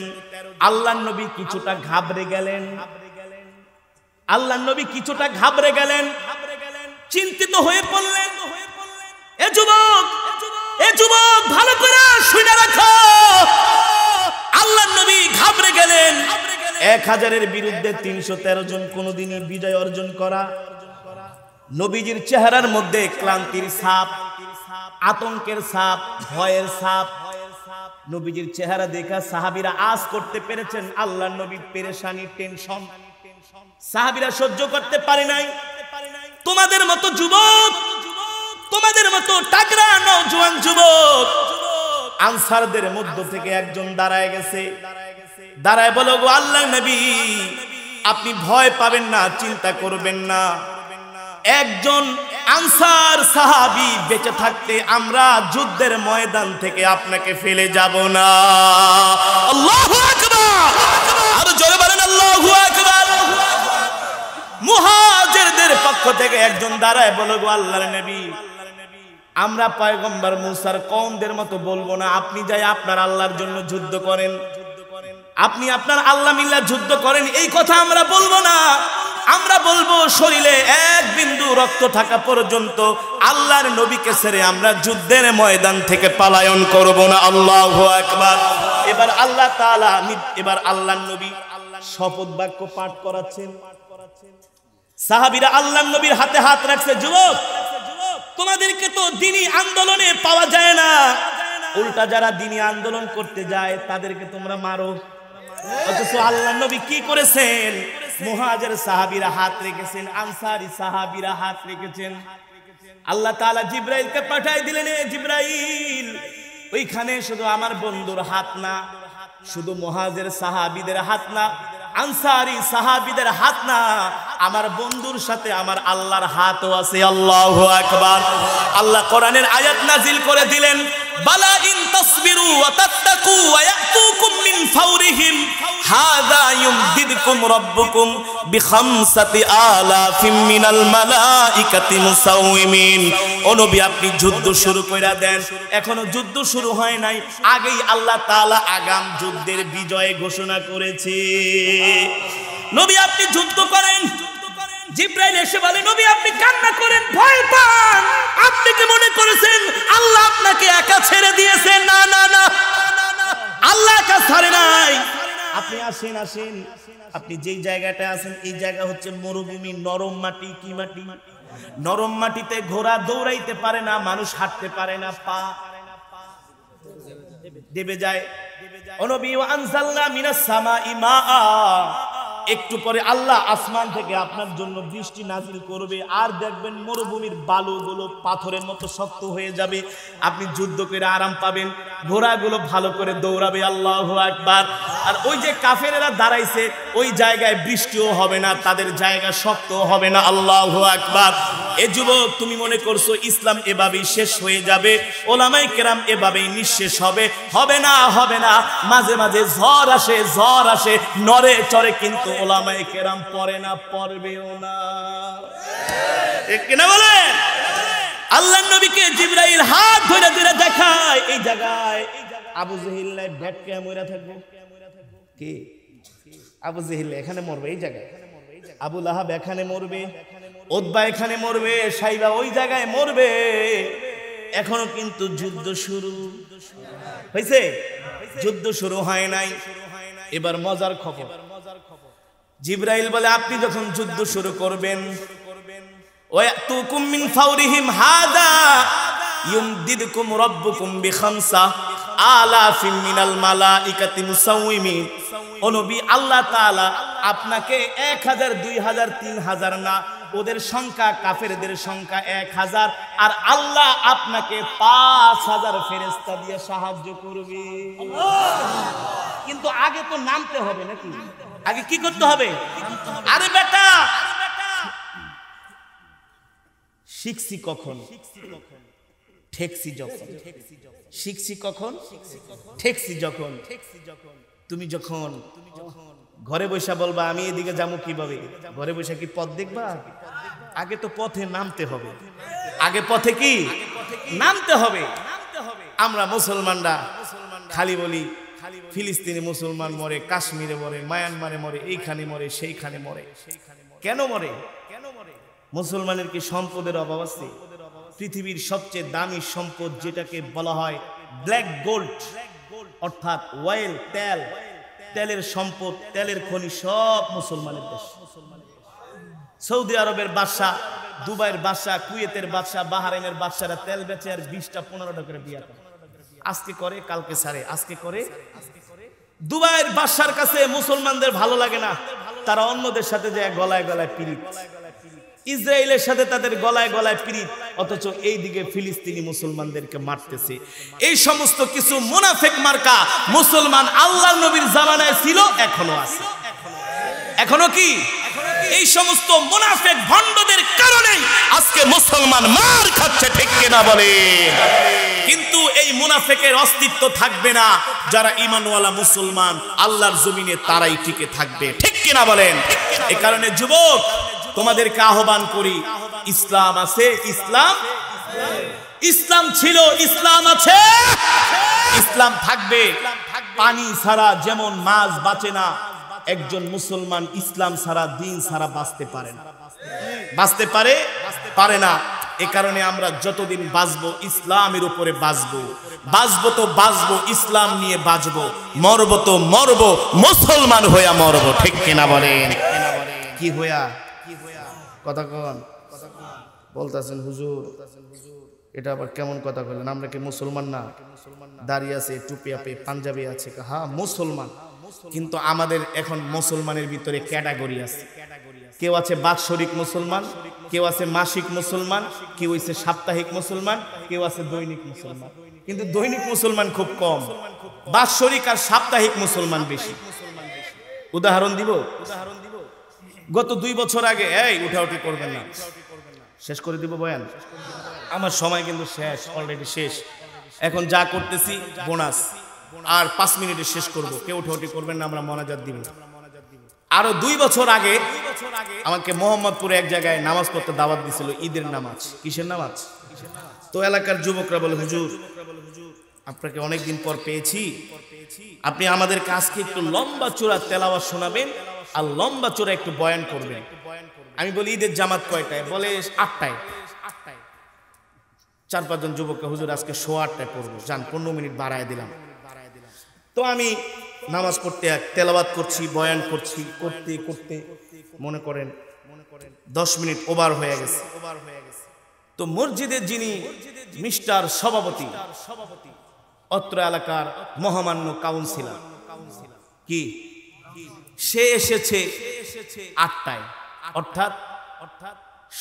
আল্লাহর নবী কিছুটা ঘাবড়ে গেলেন, চিন্তিত হয়ে পড়লেন। এ যুবক ভালো করে শুনে রাখো, আল্লাহর নবী ঘাবড়ে গেলেন। 1000-এর বিরুদ্ধে 313 জন কোনোদিনই বিজয় অর্জন করা। নবীজির চেহারার মধ্যে ক্লান্তির ছাপ, আতঙ্কের ছাপ, ভয়ের ছাপ। নবীজির চেহারা দেখা সাহাবীরা আজ করতে পেরেছেন আল্লাহর নবীর পেরেশানি, টেনশন। সাহাবীরা সহ্য করতে পারে নাই। তোমাদের মতো যুবক, তোমাদের মতো টাকরা নওজোয়ান যুবক আনসারদের মধ্য থেকে একজন দাঁড়ায় গেছে, দাঁড়ায় বলো, গো আল্লাহর নবী আপনি ভয় পাবেন না, চিন্তা করবেন না। একজন আনসার সাহাবী বেঁচে থাকতে আমরা যুদ্ধের ময়দান থেকে আপনাকে ফেলে যাব না। আল্লাহু আকবার, আরো জোরে বলেন আল্লাহু আকবার। মুহাজিরদের পক্ষ থেকে একজন দাঁড়ায় বলো, গো আল্লাহর নবী আমরা পয়গম্বর মুসার কওমদের মতো বলবো না, আপনি যাই আপনার আল্লাহর জন্য যুদ্ধ করেন, আপনি আপনার আল্লাহ মিল্লাহ যুদ্ধ করেন, এই কথা আমরা বলবো না। আমরা বলবো শরীরে 1 বিন্দু রক্ত থাকা পর্যন্ত আল্লাহর নবীকে ছেড়ে আমরা যুদ্ধের ময়দান থেকে পলায়ন করব না। আল্লাহু আকবার। এবার আল্লাহ তাআলা, এবার আল্লাহর নবী শপথ বাক্য পাঠ করাচ্ছেন। সাহাবীরা আল্লাহর নবীর হাতে হাত রাখছে, যুবক তোমাদেরকে তো দ্বীনি আন্দোলনে পাওয়া যায় না, উল্টা যারা দ্বীনি আন্দোলন করতে যায় তাদেরকে তোমরা মারো। অথচ আল্লাহর নবী কি করেছেন? মুহাজির সাহাবীরা হাত রেখেছেন, আনসারী সাহাবীরা হাত রেখেছেন। আল্লাহ তাআলা জিবরাইলকে পাঠিয়ে দিলেন, এ জিবরাইল ওইখানে শুধু আমার বন্ধুর হাত না, শুধু মুহাজির সাহাবীদের হাত না, আনসারী সাহাবীদের হাত না, আমার বন্ধুর সাথে আমার আল্লাহর হাতও আছে। আল্লাহু আকবার। আল্লাহ কোরআনের আয়াত নাজিল করে দিলেন, বালা ইন তাসবিরু ওয়া তাত্তাকু ওয়া ইয়াতুকুম মিন ফাওরিহিম হাযা ইউমদিদকুম রাব্বুকুম বিখামসাতি আলাফিম মিনাল মালাইকাতি মুসাউমিন। ও নবী আপনি যুদ্ধ শুরু কইরা দেন, এখনো যুদ্ধ শুরু হয় নাই, আগেই আল্লাহ তাআলা আগাম যুদ্ধের বিজয় ঘোষণা করেছে। নবী আপনি যুদ্ধ করেন। জিবরাইল এসে বলে, নবী আপনি কান্না করেন, ভয় পান, আপনি কি মনে করেছেন আল্লাহ আপনাকে একা ছেড়ে দিয়েছে? না না না, আল্লাহ একা ছাড়ে নাই। আপনি আসেন, আপনি যেই জায়গাটায় আছেন এই জায়গা হচ্ছে মরুভূমি, নরম মাটি। কি মাটি? নরম মাটিতে ঘোড়া দৌড়াইতে পারে না, মানুষ হাঁটতে পারে না, পা দেবে যায়। ও নবী ওয়া আনজালনা মিনাস সামাই মাআ, একটু পরে আল্লাহ আসমান থেকে আপনার জন্য বৃষ্টি নাজিল করবে, আর দেখবেন মরুভূমির বালুগুলো পাথরের মতো শক্ত হয়ে যাবে, আপনি যুদ্ধ করে আরাম পাবেন, ঘোড়াগুলো ভালো করে দৌড়াবে। আল্লাহু আকবার। আর ওই যে কাফেরেরা দাঁড়াইছে ওই জায়গায় বৃষ্টিও হবে না, তাদের জায়গা শক্ত হবে না। আল্লাহু আকবার। এ যুবক, তুমি মনে করছো ইসলাম এভাবেই শেষ হয়ে যাবে, ওলামায়ে কেরাম এভাবেই নিঃশেষ হবে? হবে না, হবে না। মাঝে মাঝে ঝড় আসে নড়ে চড়ে, কিন্তু ওলামায়ে কেরাম পড়ে না, পড়বেও না। ঠিক কিনা বলেন? আল্লাহর নবীকে জিবরাইল হাত ধরে ধরে দেখায়, এই জায়গায় আবু জেহেল ব্যাটকে মইরা থাকবো। কি আবু জেহেল এখানে মরবে, এই জায়গায় আবু লাহাব এখানে মরবে, উতবা এখানে মরবে, সাইবা ওই জায়গায় মরবে। এখনো কিন্তু যুদ্ধ শুরু হয়েছে, যুদ্ধ শুরু হয় নাই। এবার মজার খবর, জিবরাইল বলে আপনি যখন যুদ্ধ শুরু করবেন, ওয়াতুকুম মিন ফাওরিহিম হাদা ইউমদিদকুম রাব্বুকুম বিখামসা আলাফিন মিনাল মালাইকাতি মুসাউমিমিন। ও নবী, আল্লাহ তাআলা আপনাকে 1000, 2000, 3000 না, ওদের সংখ্যা, কাফেরদের সংখ্যা 1000, আর আল্লাহ আপনাকে 5000 ফেরেশতা দিয়ে সাহায্য করবে। কিন্তু আগে তো নামতে হবে নাকি? আগে কি করতে হবে? আরে বেটা, শিখছি কখন? ঠেকছি যখন। শিখছি কখন? ঠেকছি যখন। তুমি যখন ঘরে বসে বলবা আমি এদিকে যাবো কিভাবে, ঘরে বসে কি পথ দেখবা? আগে তো পথে নামতে হবে। আগে পথে কি নামতে হবে। আমরা মুসলমানরা খালি বলি ফিলিস্তিনি মুসলমান মরে, কাশ্মীরে মরে, মায়ানমারে মরে, এইখানে মরে, সেইখানে মরে। কেন মরে? মুসলমানের কি সম্পদের অভাব আছে? পৃথিবীর সবচেয়ে দামি সম্পদ যেটাকে বলা হয় ব্ল্যাক গোল্ড, অর্থাৎ অয়েল, তেলের সম্পদ, তেলের খনি সব মুসলমানের দেশ। সৌদি আরবের বাদশা, দুবাইয়ের বাদশা, কুয়েতের বাদশা, বাহরাইনের বাদশারা তেল বেচে আর 20টা 15টা করে বিয়া করে। আজকে করে, কালকে ছাড়ে, আজকে করে। দুবাইয়ের বাদশার কাছে মুসলমানদের ভালো লাগে না, তারা অন্যদের সাথে যায় গলায় গলায় পিরিত। ইসরায়েলের সাথে তাদের গলায় গলায় পিরিত, অথচ এই দিকে ফিলিস্তিনি মুসলমানদেরকে মারতেছে। এই সমস্ত কিছু মুনাফিক মার্কা মুসলমান আল্লাহর নবীর জামানায় ছিল, এখনো আছে। এখনো কি? এই সমস্ত মুনাফিক ভণ্ডদের কারণে আজকে মুসলমান মার খাচ্ছে। ঠিক কিনা বলে? কিন্তু এই মুনাফিকের অস্তিত্ব থাকবে না। যারা ঈমানওয়ালা মুসলমান আল্লাহর জমিনে তারাই টিকে থাকবে। ঠিক কিনা বলেন? এই কারণে যুবক, তোমাদেরকে আহ্বান করি, ইসলাম আছে, ইসলাম ছিল, ইসলাম আছে, ইসলাম থাকবে। পানি ছাড়া যেমন মাছ বাঁচে না, একজন মুসলমান ইসলাম ছাড়া, দিন ছাড়া বাঁচতে পারে না। বাঁচতে পারে না। এ কারণে আমরা যতদিন বাঁচবো ইসলামের উপরে বাঁচবো, বাঁচবো তো বাঁচবো ইসলাম নিয়ে বাঁচবো, মরবো তো মরবো মুসলমান হইয়া মরবো। ঠিক কিনা বলেন? কি হইয়া? কথা কন বলতেছেন হুজুর, এটা আবার কেমন কথা বললেন? আমরা কি মুসলমান না? দাড়ি আছে, টুপি আছে, পাঞ্জাবি আছে। হ্যাঁ মুসলমান, কিন্তু আমাদের এখন মুসলমানের ভিতরে ক্যাটাগরি আছে। কেউ আছে বাৎসরিক মুসলমান, কেউ আছে মাসিক মুসলমান, কেউ আছে সাপ্তাহিক মুসলমান, কেউ আছে দৈনিক মুসলমান। কিন্তু দৈনিক মুসলমান খুব কম, বাৎসরিক আর সাপ্তাহিক মুসলমান বেশি। উদাহরণ দিব। গত 2 বছর আগে, এই উঠাউঠি করবেন না, শেষ করে দিব বয়ান। আমার সময় কিন্তু শেষ, অলরেডি শেষ। এখন যা করতেছি বোনাস, আর 5 মিনিটে শেষ করব। কেউ উঠাউঠি করবেন না, আমরা মোনাজাত দিব। আরো 2 বছর আগে আমাকে মোহাম্মদপুরে এক জায়গায় নামাজ পড়তে দাওয়াত দিছিল, ঈদের নামাজ। কিসের নামাজ? তো এলাকার যুবকরা বলে, হুজুর আপনাকে অনেকদিন পর পেয়েছি, আপনি আমাদের আজকে একটু লম্বা চূড়া তেলাওয়াত শোনাবেন আর লম্বা চূড়া একটু বয়ান করবেন। আমি বলি ঈদের জামাত কয়টায়? বলে 8টায়। 4-5 জন যুবককে, হুজুর আজকে 8:15টায় পড়বো, যান 15 মিনিট বাড়ায় দিলাম। তো আমি নামাজ পড়তে তেলাওয়াত করছি, বয়ান করছি, করতে করতে মনে করেন 10 মিনিট ওভার হয়ে গেছে। তো মসজিদের যিনি মিস্টার সভাপতি, অত্র এলাকার মহামান্য কাউন্সিলর, কি সে এসেছে 8টায়, অর্থাৎ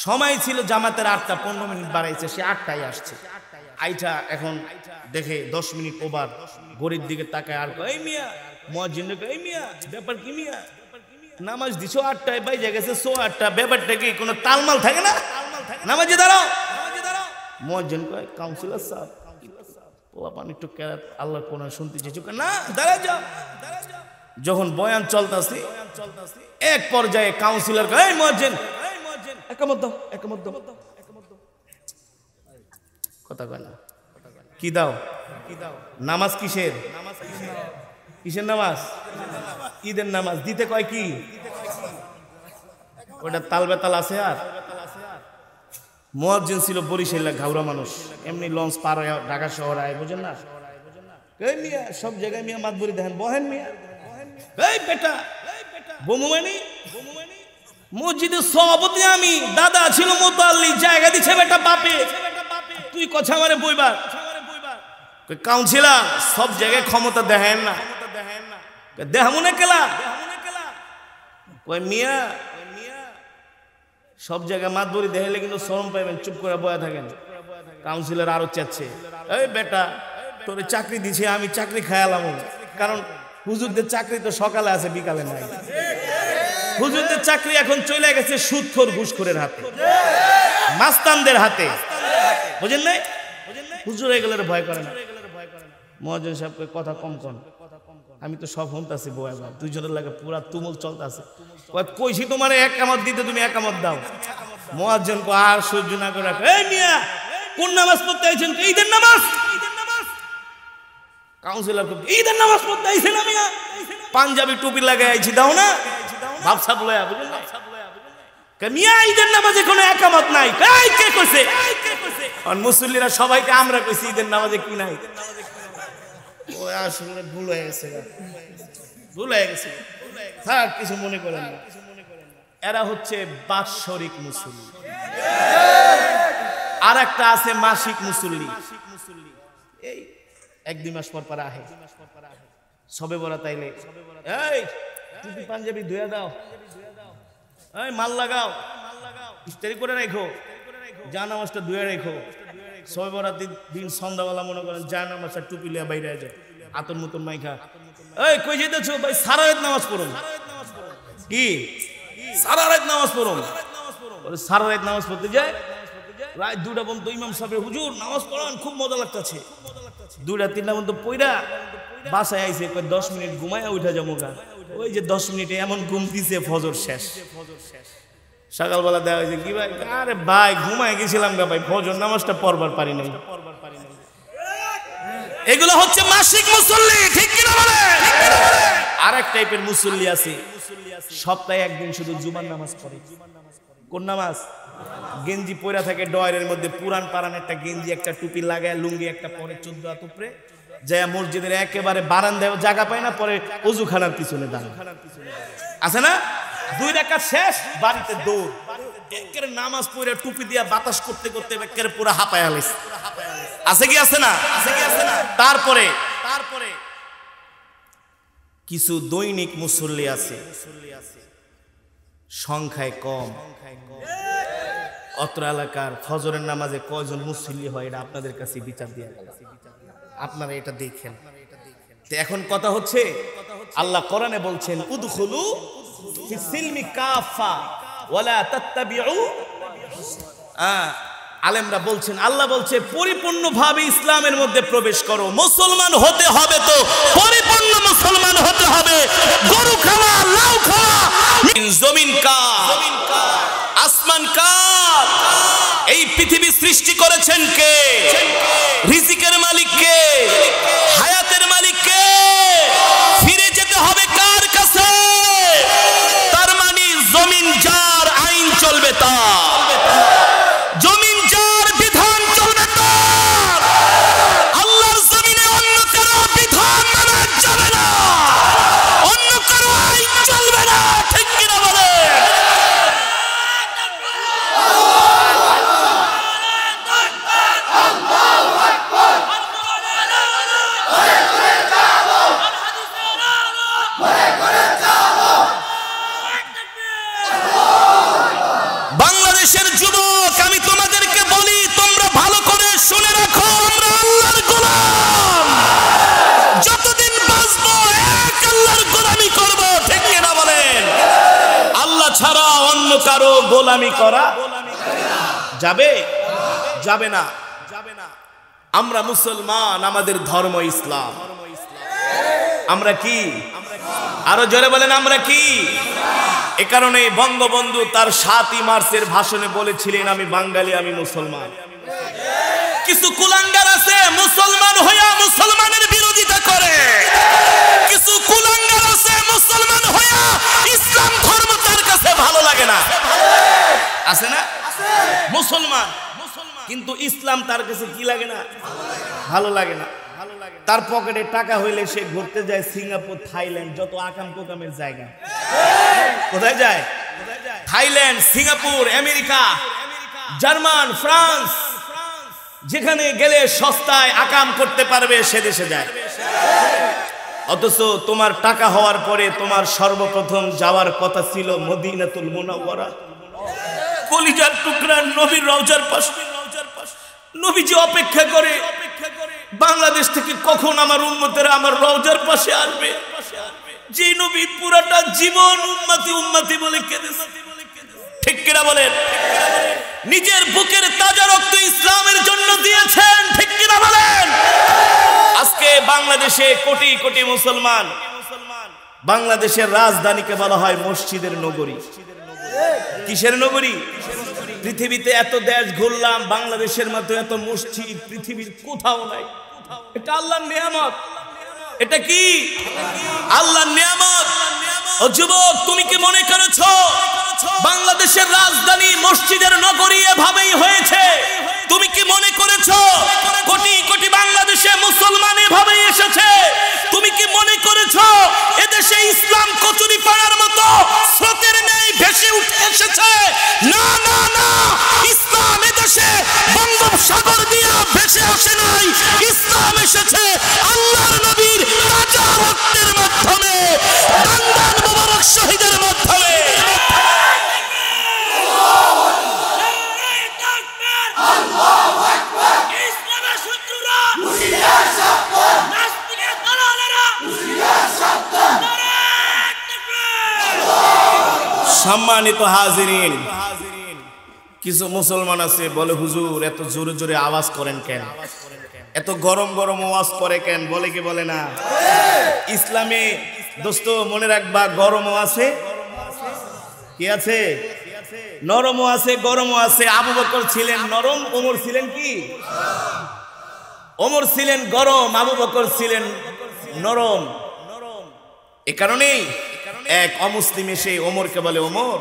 সময় ছিল জামাতের 8টা, 15 মিনিট বাড়াইছে, সে 8টায় আসছে। আইটা এখন দেখে 10 মিনিট ওভার, ঘড়ির দিকে তাকায় আর এই মিয়া মুয়াজ্জিন কই মিয়া ব্যাপার কি মিয়া নামাজ দিছো 8টায় বাইজে গেছে 8:15 ব্যাপারটা কি কোনো তালমাল থাকে না নামাজে দাঁড়াও মুয়াজ্জিন কয় কাউন্সিলর সাহেব পোলা পানি একটু কেরাত আল্লাহর কোরআন শুনতে চেয়েছো না দাঁড়া যাও যখন বয়ান চলতেছে এক পর্যায়ে কাউন্সিলর কয় এই মুয়াজ্জিন একামত দাও কথা কয় না কি দাও নামাজ কিসের নামাজ ঈদের নামাজ দিতে কয় কি ওটা তাল বেতাল আছে আর মুয়াজ্জিন ছিল বরিশালের ঘাউরা মানুষ এমনি লঞ্চ পার হয়ে ঢাকা শহর আয় বুঝেন না এই মিয়া সব জায়গায় মিয়া মাতবরি দেখেন বহেন মিয়া এই বেটা বমুমানি মসজিদের সভাপতি আমি দাদা ছিল মোতাল্লি জায়গা দিছে বেটা বাপে তুই কথা আমারে বইবার কাউন্সিলর সব জায়গায় ক্ষমতা দেখেন না দেহামুনে কেলা কই মিয়া সব জায়গায় মাতবরি দেখাইলে কিন্তু শরম পাইবেন চুপ করে বয়া থাকেন কাউন্সিলর আরো চাচ্ছে এই বেটা তোরে চাকরি দিছি আমি চাকরি খায়ালাম কারণ হুজুরদের চাকরি তো সকালে আছে বিকালে নাই হুজুরদের চাকরি এখন চলে গেছে সুদখোর ঘুষখোরের হাতে মাস্তানদের হাতে বুঝেন নাই হুজুর এগুলোর ভয় করে না মুয়াজ্জিন সাহেবকে কথা কম কম আমি তো সব শুনতাছি বয়া বাপ দুইজনের লাগে পুরা তুমুল চলতেছে কইছি তোমার একামত দিতে তুমি একামত দাও মুয়াজ্জিন কো আর সহ্য না করে এই মিয়া কোন নামাজ পড়তে আইছেন ঈদের নামাজ কাউন্সিলর কো ঈদের নামাজ পড়তে আইছেন আমি পাঞ্জাবি টুপি লাগাই আইছি দাও না ভাবসা বলয়া বুঝলেন কে মিয়া ঈদের নামাজে কোনো একামত নাই কে কইছে আর মুসল্লিরা সবাইকে আমরা কইছি ঈদের নামাজে কি নাই ও আসলে ভুল হয়ে গেছে থাক কিছু মনে করেন না এরা হচ্ছে বাৎসরিক মুসল্লি আর একটা আছে মাসিক মুসল্লি এই 1-2 মাস পর পর আহে সবে বরাত আইলে এই টুপি পাঞ্জাবি ধুয়ে দাও এই মাল লাগাও ইস্ত্রি করে রাখো জানামাজটা ধুয়ে রাখো সবে বরাতের দিন সন্ধ্যাবেলা মনে করেন জানামাজটা টুপি লিয়ে বাইরে যায় আতন মতন মাইখা এই কই যাইতেছো ভাই সারা রাত নামাজ পড়ুন কি সারা রাত নামাজ পড়ুন সারা রাত নামাজ পড়তে যায় রাত 2টা পর্যন্ত ইমাম সাহেব হুজুর নামাজ পড়ান খুব মজা লাগতেছে 2টা-3টা পর্যন্ত পড়া বাসায় আইছে কই 10 মিনিট ঘুমায়া উঠা যাবো গা ওই যে 10 মিনিটে এমন ঘুম দিছে ফজর শেষ সকালবেলা দেওয়া হয়েছে কি ভাই আরে ভাই ঘুমায় গেছিলাম গা ভাই ফজর নামাজটা পড়বার পারি নাই এগুলো হচ্ছে মাসিক মুসল্লি ঠিক কি না বলে আরেক টাইপের মুসল্লি আছে সপ্তাহে একদিন শুধু জুমার নামাজ পড়ে কোন নামাজ গেঞ্জি পরা থাকে ডয়ের মধ্যে পুরান পারান একটা গেঞ্জি একটা টুপি লাগায় লুঙ্গি একটা পরে 14 হাত উপরে যায় মসজিদের একেবারে বারান্দায় জায়গা পায় না পরে ওযুখানার পিছনে দাঁড়ায় আছে না 2 রাকাত শেষ বাড়িতে দৌড় একের নামাজ পড়ে টুপি দিয়া বাতাস করতে করতে একের পুরো হাঁপায় আলিস আছে কি আছে না তারপরে কিছু দৈনিক মুসল্লি আছে সংখ্যায় কম অত্র এলাকার ফজরের নামাজে কয়জন মুসল্লি হয় এটা আপনাদের কাছে বিচার দিয়া গেল আপনারা এটা দেখেন এখন কথা হচ্ছে আল্লাহ কোরআনে বলছেন উদখুলু ফিস সিলমি কাফা ওয়ালা তাত্তাবিউ আলেমরা বলছেন আল্লাহ বলছে পরিপূর্ণভাবে ইসলামের মধ্যে প্রবেশ করো মুসলমান হতে হবে তো পরিপূর্ণ মুসলমান হতে হবে গরু খাওয়া লাউ খাওয়া জমিন কা আসমান কা এই পৃথিবী সৃষ্টি করেছেন কে রিজিকের মালিক কে হায়াতের মালিক কে ফিরে যেতে হবে কার কাছে তার মানে জমিন যার আইন চলবে তার জমিন যার বিধান চলবে তার আল্লাহর জমিনে অন্য কারো বিধান মানা যাবে না অন্য কারো আইন চলবে না ঠিক কি না বলে কারো গোলামি করা যাবে? যাবে না। আমরা মুসলমান, আমাদের ধর্ম ইসলাম। আমরা কি? আরো জোরে বলেন, আমরা কি? এ কারণে বঙ্গবন্ধু তার 7ই মার্চের ভাষণে বলেছিলেন, আমি বাঙালি, আমি মুসলমান। কিছু কুলাঙ্গার আছে মুসলমান হইয়া মুসলমানের বিরোধিতা করে, কিছু কুলাঙ্গার আছে মুসলমান হইয়া ইসলাম ধর্ম তার কাছে ভালো লাগে না। আছে না? মুসলমান কিন্তু ইসলাম তার কাছে কি লাগে না? ভালো লাগে না। তার পকেটে টাকা হইলে সে ঘুরতে যায় সিঙ্গাপুর, থাইল্যান্ড, যত আকাম কোকামের জায়গা। কোথায় যায়? Thailand, Singapore, America, German, France, যেখানে গেলে সস্তায় আকাম করতে পারবে সে দেশে যায়। অথচ তোমার টাকা হওয়ার পরে তোমার সর্বপ্রথম যাওয়ার কথা ছিল মদিনাতুল মুনাওয়ারা, কলিজার টুকরা নবীর রওজার পাশে। নবীজি অপেক্ষা করে বাংলাদেশ থেকে কখন আমার উম্মতেরা আমার রওজার পাশে আসবে। যে নবী পুরাটা জীবন উম্মতি উম্মতি বলে কেঁদেছে, ঠিক কিনা বলেন? নিজের বুকের তাজা রক্ত ইসলামের জন্য দিয়েছেন, ঠিক কিনা বলেন? আজকে বাংলাদেশে কোটি কোটি মুসলমান, বাংলাদেশের রাজধানীকে বলা হয় মসজিদের নগরী। কিসের নগরী? পৃথিবীতে এত দেশ ঘুরলাম, বাংলাদেশের মতো এত মসজিদ পৃথিবীর কোথাও নাই। এটা আল্লাহর নিয়ামত। এটা কি? আল্লাহর নিয়ামত। ও যুবক, তুমি কি মনে করেছো বাংলাদেশের রাজধানী মসজিদের নগরী এভাবেই হয়েছে? তুমি কি মনে করেছো কোটি কোটি বাংলাদেশে মুসলমান এভাবেই এসেছে? তুমি কি মনে করেছো এদেশে ইসলাম কচুরি পাড়ার মতো স্রোতের ন্যায় ভেসে উঠে এসেছে? না না না, ইসলাম এদেশে বঙ্গোপসাগর দিয়ে ভেসে আসে নাই। ইসলাম এসেছে আল্লাহর নবীর তাজা রক্তের মাধ্যমে, দান্দান মুবারক শহীদের মাধ্যমে। সম্মানিত হাজিরিন, কিছু মুসলমান আছে বলে, হুজুর এত জোরে জোরে আওয়াজ করেন কেন, এত গরম গরম আওয়াজ করে কেন? বলে কি বলে না? ইসলামে দোস্ত মনে রাখবা, গরমও আছে, কি আছে? নরমও আছে, গরমও আছে। আবু বকর ছিলেন নরম, ওমর ছিলেন কি? ওমর ছিলেন গরম, আবু বকর ছিলেন নরম। এ কারণেই এক অমুসলিম এসে ওমরকে বলে, ওমর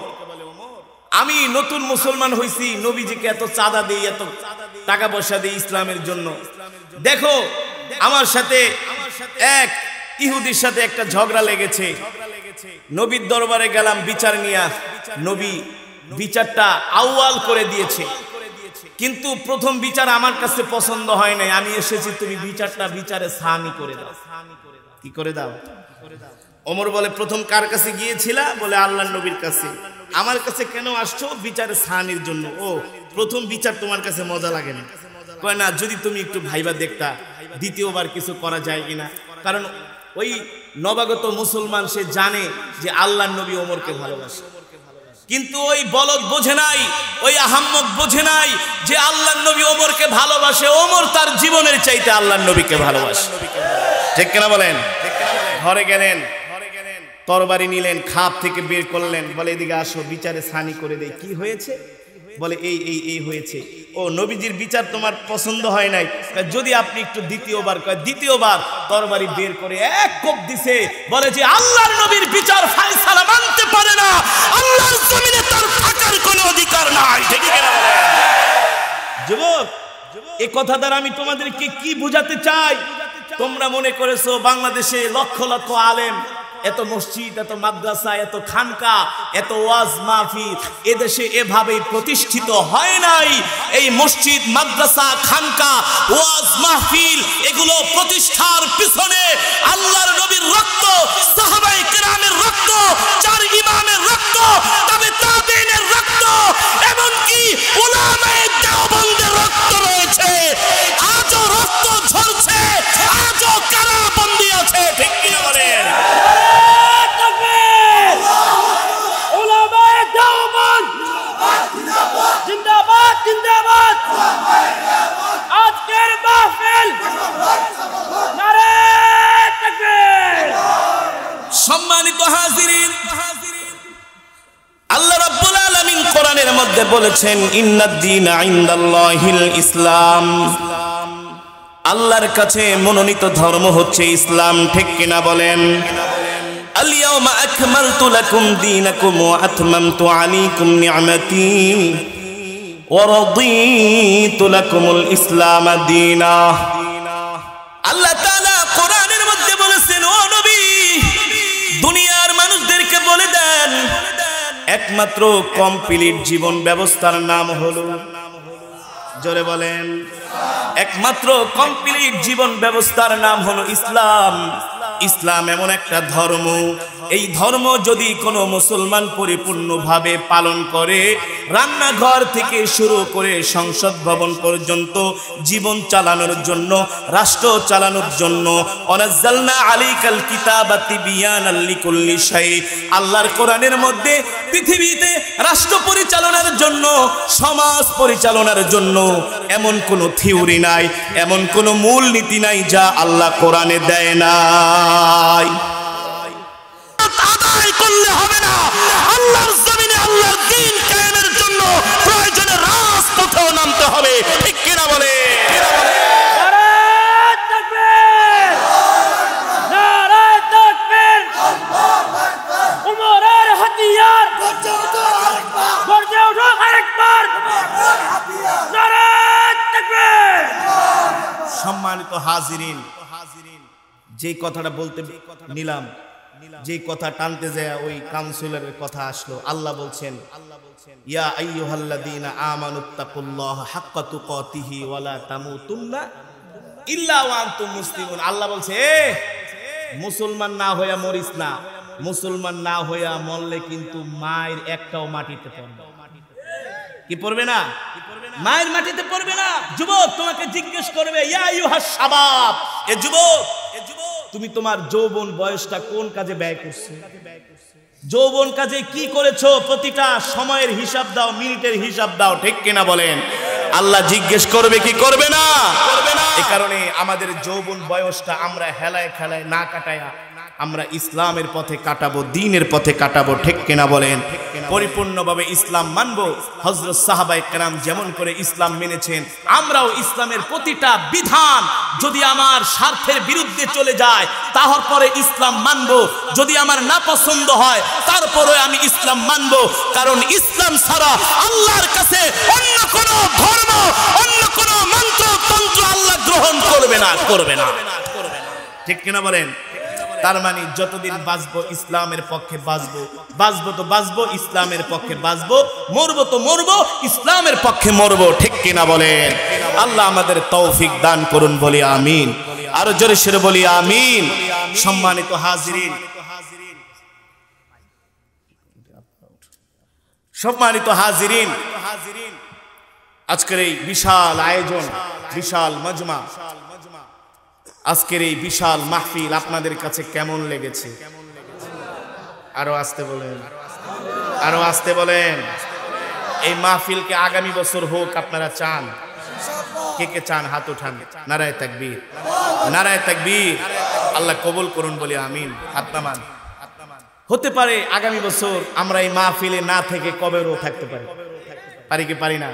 আমি নতুন মুসলমান হইছি, নবীজিকে এত চাঁদা দেই, এত টাকা পয়সা দেই ইসলামের জন্য। দেখো আমার সাথে এক ইহুদির সাথে একটা ঝগড়া লেগেছে, নবীর দরবারে গেলাম বিচার নিয়া, নবী বিচারটা আউয়াল করে দিয়েছে, কিন্তু প্রথম বিচার আমার কাছে পছন্দ হয় নাই। আমি এসেছি তুমি বিচারটা বিচারে সানি করে দাও। কি করে দাও? ওমর বলে, প্রথম কার কাছে গিয়েছিলা? বলে আল্লাহর নবীর কাছে। আমার কাছে কেন আসছো? বিচারে সানির জন্য। ও, প্রথম বিচার তোমার কাছে মজা লাগে না? কয় না, যদি তুমি একটু ভাইবা দেখতা দ্বিতীয়বার কিছু করা যায় কিনা। কারণ ওই নবাগত মুসলমান সে জানে যে আল্লাহর নবী ওমরকে ভালোবাসে, কিন্তু ওই বলদ বোঝে নাই, ওই আহাম্মক বোঝে নাই যে আল্লাহর নবী ওমরকে ভালোবাসে। ওমর তার জীবনের চাইতে আল্লাহর নবীকে ভালোবাসে, ঠিক কিনা বলেন? ঘরে গেলেন, তরবারি নিলেন, খাপ থেকে বের করলেন, বলে এদিকে আসো, বিচারে সানি করে দেই। কি হয়েছে? বলে এই হয়েছে। ও, নবীজির বিচার তোমার পছন্দ হয় নাই, যদি আপনি একটু দ্বিতীয়বার। দ্বিতীয়বার তরবারি বের করে এক কোপ দিছে, বলে যে আল্লাহর নবীর বিচার ফায়সালা মানতে পারে না, আল্লাহর জমিনে তার থাকার কোনো অধিকার নাই। ঠিক কিনা বলেন? যুবক, এই কথা দ্বারা আমি তোমাদেরকে কি বোঝাতে চাই? তোমরা মনে করেছো বাংলাদেশে লক্ষ লক্ষ আলেম, এত মসজিদ, এত মাদ্রাসা, এত খানকা, এত ওয়াজ মাহফিল এদেশে এভাবেই প্রতিষ্ঠিত হয় নাই। এই মসজিদ, মাদ্রাসা, খানকা, ওয়াজ মাহফিল এগুলো প্রতিষ্ঠার পিছনে আল্লাহর নবীর রক্ত, সাহাবায়ে কেরামের রক্ত, চার ইমামের রক্ত, তবে তাবেঈনের রক্ত, এমনকি উলামায়ে দেওবন্দের রক্ত রয়েছে। আজও রক্ত ঝরছে, আজও কারাবন্দী আছে। ঠিক কিনা বলেন? সম্মানিত হাজিরিন, আল্লাহ রাব্বুল আলামিন কোরআনের মধ্যে বলেছেন ইন্নাদ-দীনা ইনদাল্লাহিল ইসলাম, আল্লাহর কাছে মনোনীত ধর্ম হচ্ছে ইসলাম। ঠিক কিনা বলেন? আল-ইয়াওমা আকমালতু লাকুম দীনাকুম ওয়া আতমামতু আলাইকুম নি'মাতি ওয়া রাদীতু লাকুমুল ইসলাম দীনা। আল্লাহ তাআলা কোরআনের মধ্যে বলেছেন, ও নবী, দুনিয়ার মানুষদেরকে বলে দেন একমাত্র কমপ্লিট জীবন ব্যবস্থার নাম হলো, জোরে বলেন, একমাত্র কমপ্লিট জীবন ব্যবস্থার নাম হলো ইসলাম। ইসলাম এমন একটা ধর্ম, এই ধর্ম যদি কোনো মুসলমান পরিপূর্ণভাবে পালন করে, রান্নাঘর থেকে শুরু করে সংসদ ভবন পর্যন্ত জীবন চালানোর জন্য, রাষ্ট্র চালানোর জন্য, ওয়ানাজ্জালনা আলাইকাল কিতাবা তিবিয়ানাল লিকুল্লি শাই, আল্লাহর কোরআনের মধ্যে পৃথিবীতে রাষ্ট্র পরিচালনার জন্য, সমাজ পরিচালনার জন্য এমন কোনো থিওরি নাই, এমন কোনো মূল নীতি নাই যা আল্লাহ কোরআনে দেয় নাই। আদায় করলে হবে না, আল্লাহর জমিনে আল্লাহর দ্বীন কায়েমের জন্য প্রয়োজনে রাজপথেও নামতে হবে। ঠিক কিনা বলে? নারায়ে তাকবীর, নারায়ে তাকবীর, উমরের হাতিয়ার গর্জে ওঠো আরেকবার, নারায়ে তাকবীর। সম্মানিত হাজিরিন, যে কথাটা বলতে নিলাম, যে কথা টানতে যায় ওই কাউন্সিলরের কথা আসলো। আল্লাহ বলছেন, ইয়া আইয়ুহাল্লাযীনা আমানুত্তাকুল্লাহা হাক্কা তুকাতিহি ওয়া লা তামুতুন্না ইল্লা ওয়া আনতুম মুসলিমুন। আল্লাহ বলছে, মুসলমান না হইয়া মরিস না, মুসলমান না হইয়া মরলে কিন্তু মায়ের একটাও মাটিতে পড়বে। কি পড়বে না? মায়ের মাটিতে পড়বে না। যুবক তোমাকে জিজ্ঞেস করবে, ইয়া আইয়ুহাস শাবাব, এ যুবক, তুমি তোমার যৌবন বয়সটা কোন কাজে ব্যয় করছো? যৌবন কাজে কি করেছো? প্রতিটা সময়ের হিসাব দাও, মিনিটের হিসাব দাও। ঠিক কিনা বলেন? আল্লাহ জিজ্ঞেস করবে কি করবে না? এই কারণে আমাদের যৌবন বয়সটা আমরা হেলায় খেলায় না কাটায়া আমরা ইসলামের পথে কাটাবো, দ্বীনের পথে কাটাবো। ঠিক কিনা বলেন? পরিপূর্ণভাবে ইসলাম মানবো। হযরত সাহাবায়ে কেরাম যেমন করে ইসলাম মেনেছেন, আমরাও ইসলামের প্রতিটা বিধান যদি আমার স্বার্থের বিরুদ্ধে চলে যায় তারপরে ইসলাম মানবো, যদি আমার না পছন্দ হয় তারপরে আমি ইসলাম মানবো। কারণ ইসলাম ছাড়া আল্লাহর কাছে অন্য কোনো ধর্ম, অন্য কোনো মন্ত্র তন্ত্র আল্লাহ গ্রহণ করবে না, করবে না। ঠিক কিনা বলেন? তার মানে যতদিন বাঁচবো ইসলামের পক্ষে বাঁচবো, বাঁচবো তো বাঁচবো ইসলামের পক্ষে বাঁচবো, মরবো তো মরবো ইসলামের পক্ষে মরবো। ঠিক কিনা বলেন? আল্লাহ আমাদের তৌফিক দান করুন, বলি আমিন। আরো জোরে সরে বলি আমিন। সম্মানিত হাজিরিন, সম্মানিত হাজিরিন, আজকের এই বিশাল আয়োজন, বিশাল মজমা, আজকের এই বিশাল মাহফিল আপনাদের কাছে কেমন লেগেছে? আরো আসতে বলেন, আরো আসতে বলেন। এই মাহফিলকে আগামী বছর হোক আপনারা চান? কে কে চান? হাত উঠান। নারায়ে তাকবীর, নারায়ে তাকবীর। আল্লাহ কবুল করুন, বলি আমিন। হাত নামান। হতে পারে আগামী বছর আমরা এই মাহফিলে না থেকে কবেরও থাকতে পারি, পারি কি পারি না?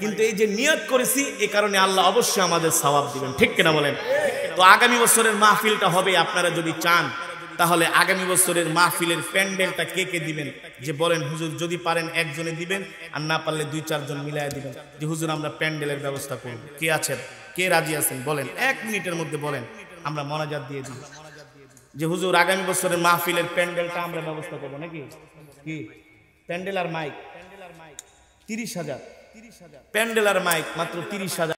কিন্তু এই যে নিয়ত করেছি, এই কারণে আল্লাহ অবশ্যই আমাদের সওয়াব দিবেন। ঠিক কিনা বলেন? তো আগামী বছরের মাহফিলটা হবে, আপনারা যদি চান তাহলে আগামী বছরের মাহফিলের প্যান্ডেলটা কে কে দিবেন? যে বলেন হুজুর যদি পারেন একজনে দিবেন, আর না পারলে 2-4 জন মিলায় দিবেন যে হুজুর আমরা প্যান্ডেলের ব্যবস্থা করব। কে আছেন? কে রাজি আছেন? বলেন, 1 মিনিটের মধ্যে বলেন, আমরা মোনাজাত দিয়ে দিই যে হুজুর আগামী বছরের মাহফিলের প্যান্ডেলটা আমরা ব্যবস্থা করব। নাকি কি? প্যান্ডেল আর মাইক 30,000, প্যান্ডেল আর মাইক মাত্র 30,000।